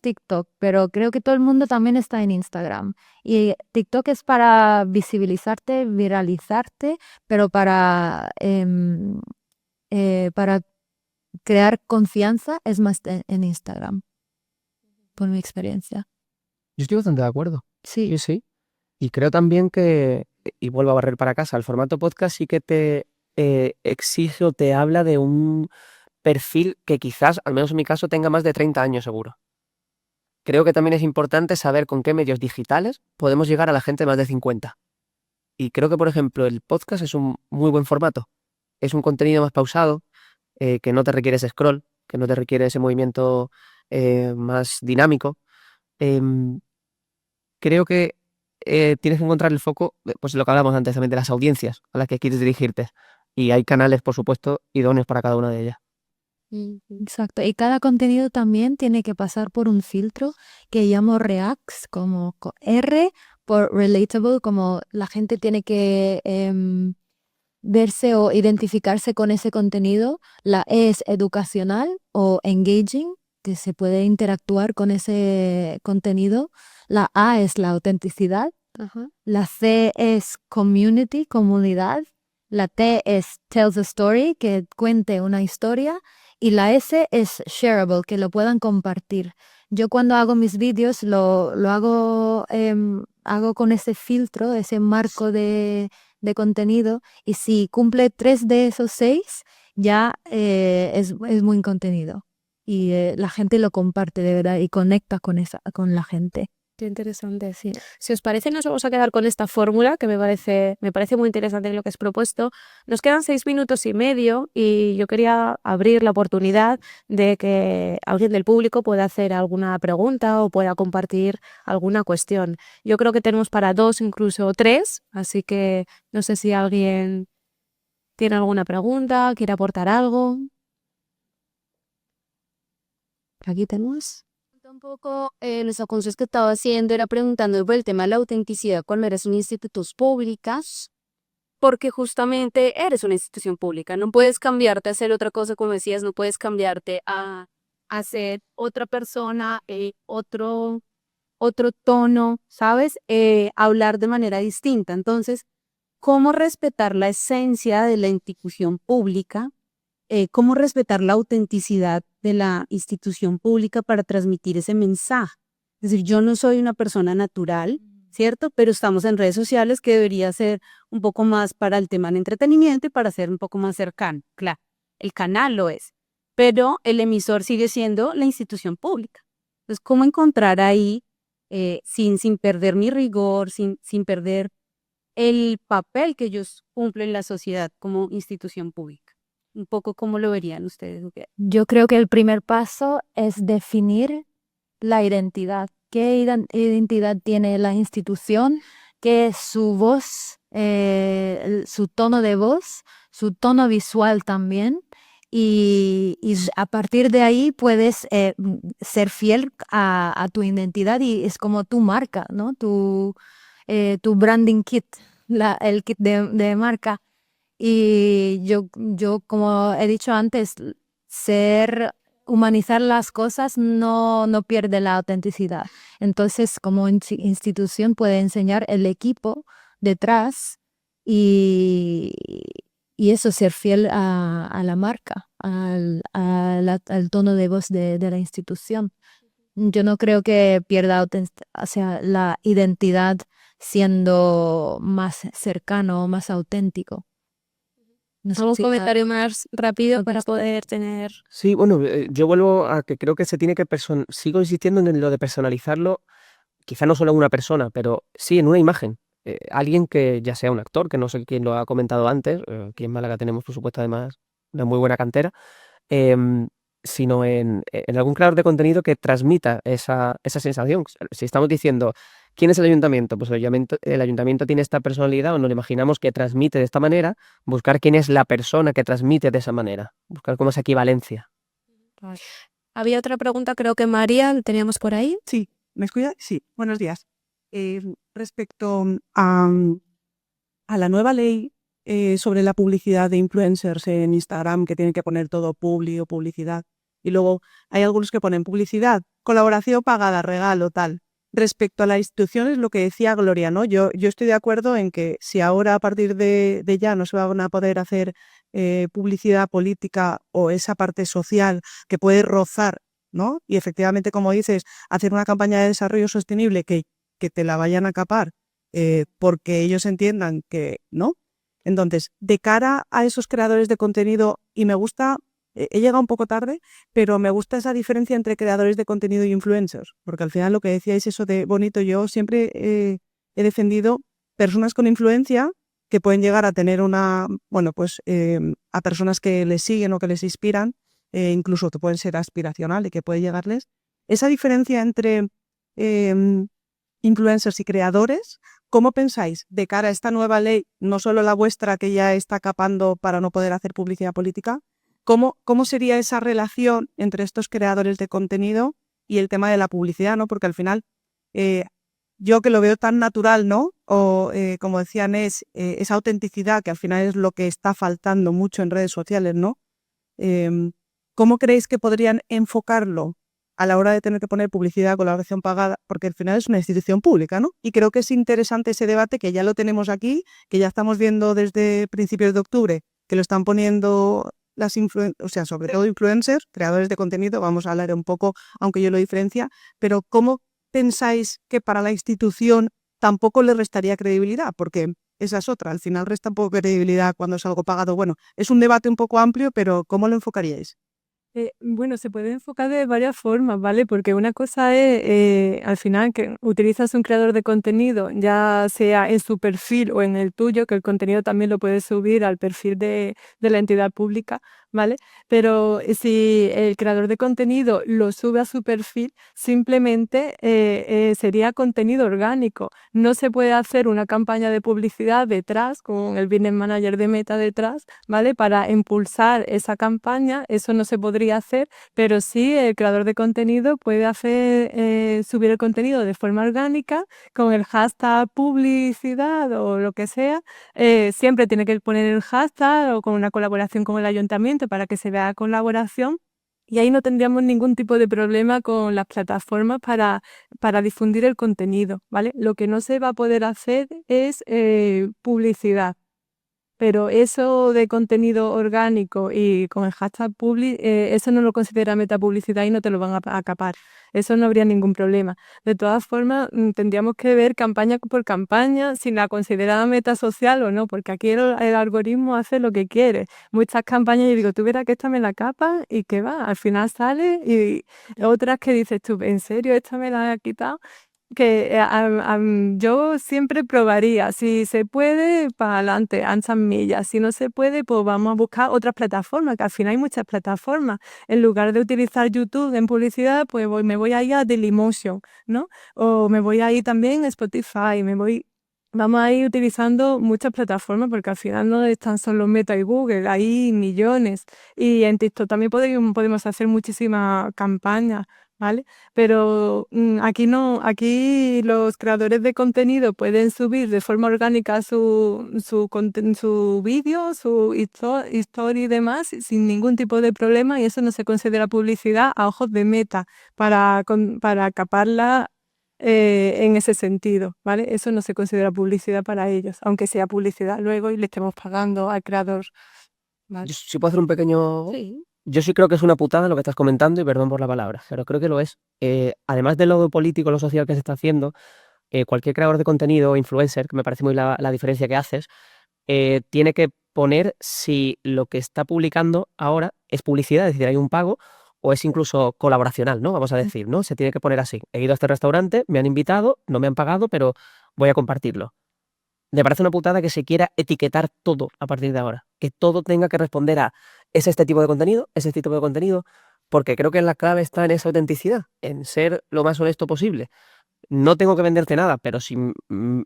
TikTok, pero creo que todo el mundo también está en Instagram. Y TikTok es para visibilizarte, viralizarte, pero para crear confianza es más en Instagram, por mi experiencia. Yo estoy bastante de acuerdo. Sí. Sí, sí. Y creo también que, y vuelvo a barrer para casa, el formato podcast sí que te exige o te habla de un perfil que quizás, al menos en mi caso, tenga más de 30 años seguro. Creo que también es importante saber con qué medios digitales podemos llegar a la gente de más de 50. Y creo que, por ejemplo, el podcast es un muy buen formato. Es un contenido más pausado, que no te requiere ese scroll, que no te requiere ese movimiento más dinámico. Em, Creo que tienes que encontrar el foco, pues lo que hablamos antes también, de las audiencias a las que quieres dirigirte. Y hay canales, por supuesto, idóneos para cada una de ellas. Exacto. Y cada contenido también tiene que pasar por un filtro que llamo REACTS, como R por relatable, como la gente tiene que verse o identificarse con ese contenido. La E es educacional o engaging, que se puede interactuar con ese contenido. La A es la autenticidad. Ajá. La C es community, comunidad. La T es tells a story, que cuente una historia. Y la S es shareable, que lo puedan compartir. Yo cuando hago mis vídeos lo hago con ese filtro, ese marco de contenido. Y si cumple 3 de esos 6, ya es buen contenido. Y la gente lo comparte de verdad y conecta con la gente. Qué interesante, sí. Si os parece, nos vamos a quedar con esta fórmula que me parece muy interesante lo que has propuesto. Nos quedan 6 minutos y medio y yo quería abrir la oportunidad de que alguien del público pueda hacer alguna pregunta o pueda compartir alguna cuestión. Yo creo que tenemos para 2, incluso 3, así que no sé si alguien tiene alguna pregunta, quiere aportar algo. Aquí tenemos. Un poco los aconseos que estaba haciendo era preguntando por el tema de la autenticidad cuando eres un instituto públicas, porque justamente eres una institución pública, no puedes cambiarte a hacer otra cosa, como decías, no puedes cambiarte a hacer otra persona, otro tono, ¿sabes? Hablar de manera distinta. Entonces, ¿cómo respetar la esencia de la institución pública? ¿Cómo respetar la autenticidad de la institución pública para transmitir ese mensaje? Es decir, yo no soy una persona natural, ¿cierto? Pero estamos en redes sociales que debería ser un poco más para el tema del entretenimiento y para ser un poco más cercano. Claro, el canal lo es, pero el emisor sigue siendo la institución pública. Entonces, ¿cómo encontrar ahí, sin perder mi rigor, sin perder el papel que ellos cumplen en la sociedad como institución pública? Un poco cómo lo verían ustedes. Yo creo que el primer paso es definir la identidad. ¿Qué identidad tiene la institución? ¿Qué es su voz, su tono de voz, su tono visual también? Y a partir de ahí puedes ser fiel a tu identidad y es como tu marca, ¿no? Tu branding kit, el kit de marca. Y yo, como he dicho antes, humanizar las cosas no pierde la autenticidad. Entonces, como institución puede enseñar el equipo detrás y, y eso, ser fiel a la marca, al tono de voz de la institución. Yo no creo que pierda la identidad siendo más cercano, más auténtico. No sé ¿Algún si comentario más rápido para contestar. poder tener? Sí, bueno, yo vuelvo a que creo que se tiene que sigo insistiendo en lo de personalizarlo, quizá no solo en una persona, pero sí en una imagen. Alguien que ya sea un actor, que no sé quién lo ha comentado antes, aquí en Málaga tenemos, por supuesto, además, una muy buena cantera, em, sino en algún creador de contenido que transmita esa sensación. Si estamos diciendo, ¿quién es el ayuntamiento? Pues el ayuntamiento tiene esta personalidad o nos lo imaginamos que transmite de esta manera, buscar quién es la persona que transmite de esa manera, buscar como esa equivalencia. Había otra pregunta, creo que María, la teníamos por ahí. Sí, ¿me escucha? Sí, buenos días. Respecto a la nueva ley sobre la publicidad de influencers en Instagram, que tienen que poner todo publi o publicidad, y luego hay algunos que ponen publicidad, colaboración pagada, regalo, tal. Respecto a las instituciones, lo que decía Gloria, ¿no? Yo estoy de acuerdo en que si ahora a partir de ya no se van a poder hacer publicidad política o esa parte social que puede rozar, ¿no? Y efectivamente, como dices, hacer una campaña de desarrollo sostenible que te la vayan a capar porque ellos entiendan que no. Entonces, de cara a esos creadores de contenido, y me gusta, he llegado un poco tarde, pero me gusta esa diferencia entre creadores de contenido y influencers, porque al final lo que decíais eso de bonito, yo siempre he defendido personas con influencia que pueden llegar a tener a personas que les siguen o que les inspiran, incluso que pueden ser aspiracionales y que puede llegarles. Esa diferencia entre influencers y creadores, ¿cómo pensáis de cara a esta nueva ley, no solo la vuestra que ya está capando para no poder hacer publicidad política? ¿Cómo sería esa relación entre estos creadores de contenido y el tema de la publicidad, ¿no? Porque al final, yo que lo veo tan natural, ¿no? O como decían, esa autenticidad que al final es lo que está faltando mucho en redes sociales, ¿no? ¿Cómo creéis que podrían enfocarlo a la hora de tener que poner publicidad, colaboración pagada? Porque al final es una institución pública, ¿no? Y creo que es interesante ese debate que ya lo tenemos aquí, que ya estamos viendo desde principios de octubre, que lo están poniendo sobre todo influencers, creadores de contenido, vamos a hablar un poco, aunque yo lo diferencia, pero ¿cómo pensáis que para la institución tampoco le restaría credibilidad? Porque esa es otra, al final resta un poco de credibilidad cuando es algo pagado. Bueno, es un debate un poco amplio, pero ¿cómo lo enfocaríais? Bueno, se puede enfocar de varias formas, ¿vale? Porque una cosa es, al final, que utilizas un creador de contenido, ya sea en su perfil o en el tuyo, que el contenido también lo puedes subir al perfil de la entidad pública, ¿vale? Pero si el creador de contenido lo sube a su perfil, simplemente sería contenido orgánico. No se puede hacer una campaña de publicidad detrás, con el business manager de Meta detrás, ¿vale? Para impulsar esa campaña, eso no se podría hacer, pero sí el creador de contenido puede subir el contenido de forma orgánica con el hashtag publicidad o lo que sea. Siempre tiene que poner el hashtag o con una colaboración con el ayuntamiento para que se vea colaboración. Y ahí no tendríamos ningún tipo de problema con las plataformas para difundir el contenido, ¿vale? Lo que no se va a poder hacer es publicidad. Pero eso de contenido orgánico y con el hashtag publi, eso no lo considera metapublicidad y no te lo van a capar. Eso no habría ningún problema. De todas formas, tendríamos que ver campaña por campaña si la considera meta social o no, porque aquí el algoritmo hace lo que quiere. Muchas campañas, yo digo, tú verás que esta me la capa y que va, al final sale, y otras que dices tú, ¿en serio esta me la ha quitado? Que yo siempre probaría, si se puede, para adelante, anchas millas, si no se puede, pues vamos a buscar otras plataformas, que al final hay muchas plataformas. En lugar de utilizar YouTube en publicidad, pues me voy a ir a Dailymotion, ¿no? O me voy a ir también a Spotify, vamos a ir utilizando muchas plataformas, porque al final no están solo Meta y Google, hay millones. Y en TikTok también podemos hacer muchísimas campañas, ¿vale? Pero aquí no, aquí los creadores de contenido pueden subir de forma orgánica su vídeo, su story y demás sin ningún tipo de problema, y eso no se considera publicidad a ojos de Meta para caparla en ese sentido, ¿vale? Eso no se considera publicidad para ellos, aunque sea publicidad luego y le estemos pagando al creador, ¿vale? Yo sí puedo hacer un pequeño... Sí. Yo sí creo que es una putada lo que estás comentando, y perdón por la palabra, pero creo que lo es. Además de lo político, lo social que se está haciendo, cualquier creador de contenido o influencer, que me parece muy la diferencia que haces, tiene que poner si lo que está publicando ahora es publicidad, es decir, hay un pago, o es incluso colaboracional, ¿no? Vamos a decir, ¿no? Se tiene que poner así. He ido a este restaurante, me han invitado, no me han pagado, pero voy a compartirlo. Me parece una putada que se quiera etiquetar todo a partir de ahora. Que todo tenga que responder a ¿es este tipo de contenido? ¿Es este tipo de contenido? Porque creo que la clave está en esa autenticidad, en ser lo más honesto posible. No tengo que venderte nada, pero si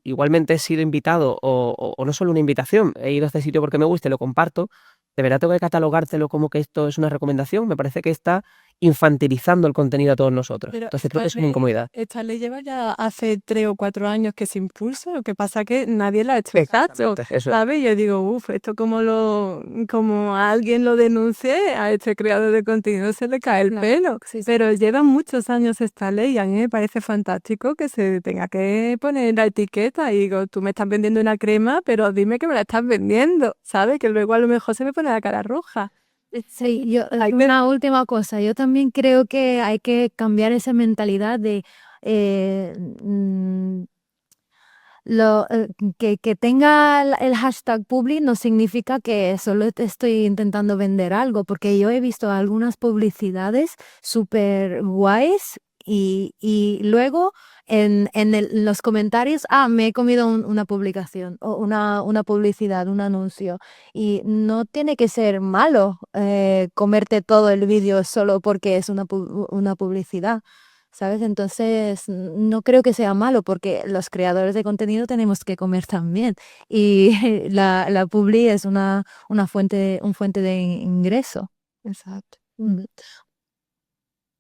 igualmente he sido invitado o no solo una invitación, he ido a este sitio porque me gusta y lo comparto, ¿de verdad tengo que catalogártelo como que esto es una recomendación? Me parece que está infantilizando el contenido a todos nosotros. Pero Entonces creo que es una incomodidad. esta ley lleva ya hace 3 o 4 años que se impulsa, lo que pasa es que nadie la ha hecho caso, Exactamente, eso es. ¿sabes? Yo digo, esto como alguien lo denuncie, a este creador de contenido se le cae el Claro, pelo. sí, sí. Pero lleva muchos años esta ley y a mí me parece fantástico que se tenga que poner la etiqueta y digo, tú me estás vendiendo una crema, pero dime que me la estás vendiendo, ¿sabes? Que luego a lo mejor se me pone la cara roja. Sí, Hay que- una última cosa. Yo también creo que hay que cambiar esa mentalidad de eh, mm, que tenga el hashtag publi no significa que solo te estoy intentando vender algo, porque yo he visto algunas publicidades súper guays y luego en los comentarios, me he comido una publicación o una publicidad, un anuncio. Y no tiene que ser malo comerte todo el vídeo solo porque es una publicidad. ¿Sabes? Entonces, no creo que sea malo porque los creadores de contenido tenemos que comer también. Y la publi es una fuente de ingreso. Exacto.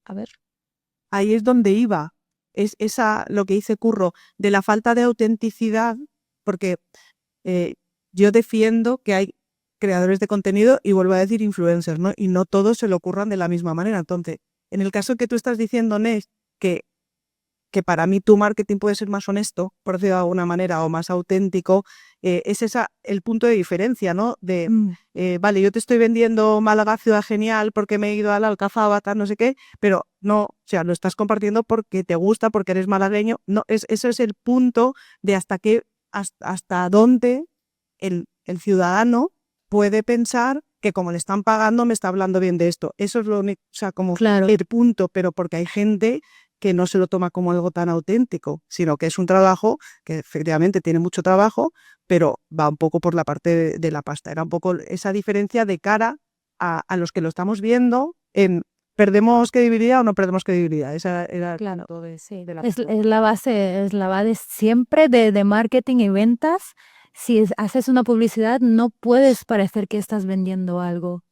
A ver. Ahí es donde iba. Es lo que dice Curro, de la falta de autenticidad, porque yo defiendo que hay creadores de contenido y vuelvo a decir influencers, ¿no? Y no todos se lo ocurran de la misma manera. Entonces, en el caso que tú estás diciendo, Nes, que para mí tu marketing puede ser más honesto, por decirlo de alguna manera, o más auténtico, es el punto de diferencia, ¿no? Vale, yo te estoy vendiendo Málaga, ciudad genial, porque me he ido a la Alcazaba, tal, no sé qué, pero no, o sea, lo estás compartiendo porque te gusta, porque eres malagueño. No, eso es el punto de hasta dónde el ciudadano puede pensar que como le están pagando me está hablando bien de esto. Eso es lo único, o sea, como Claro. el punto, pero porque hay gente que no se lo toma como algo tan auténtico, sino que es un trabajo que efectivamente tiene mucho trabajo, pero va un poco por la parte de la pasta. Era un poco esa diferencia de cara a los que lo estamos viendo en ¿perdemos credibilidad o no perdemos credibilidad? Esa era el punto de la Es la base siempre de marketing y ventas. Si haces una publicidad, no puedes parecer que estás vendiendo algo.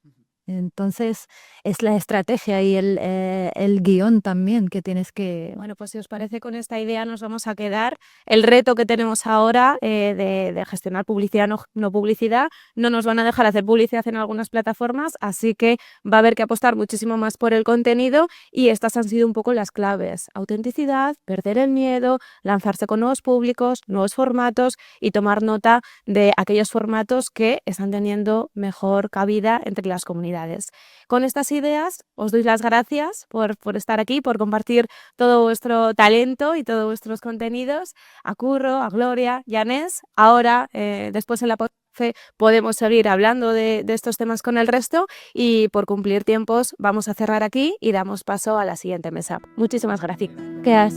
Entonces, es la estrategia y el guión también que tienes que... Bueno, pues si os parece, con esta idea nos vamos a quedar. El reto que tenemos ahora de gestionar publicidad, no publicidad, no nos van a dejar hacer publicidad en algunas plataformas, así que va a haber que apostar muchísimo más por el contenido y estas han sido un poco las claves. Autenticidad, perder el miedo, lanzarse con nuevos públicos, nuevos formatos y tomar nota de aquellos formatos que están teniendo mejor cabida entre las comunidades. Con estas ideas os doy las gracias por estar aquí, por compartir todo vuestro talento y todos vuestros contenidos. A Curro, a Gloria y a Nes. Ahora, después en la PodFe, podemos seguir hablando de estos temas con el resto y por cumplir tiempos vamos a cerrar aquí y damos paso a la siguiente mesa. Muchísimas gracias. Kaya,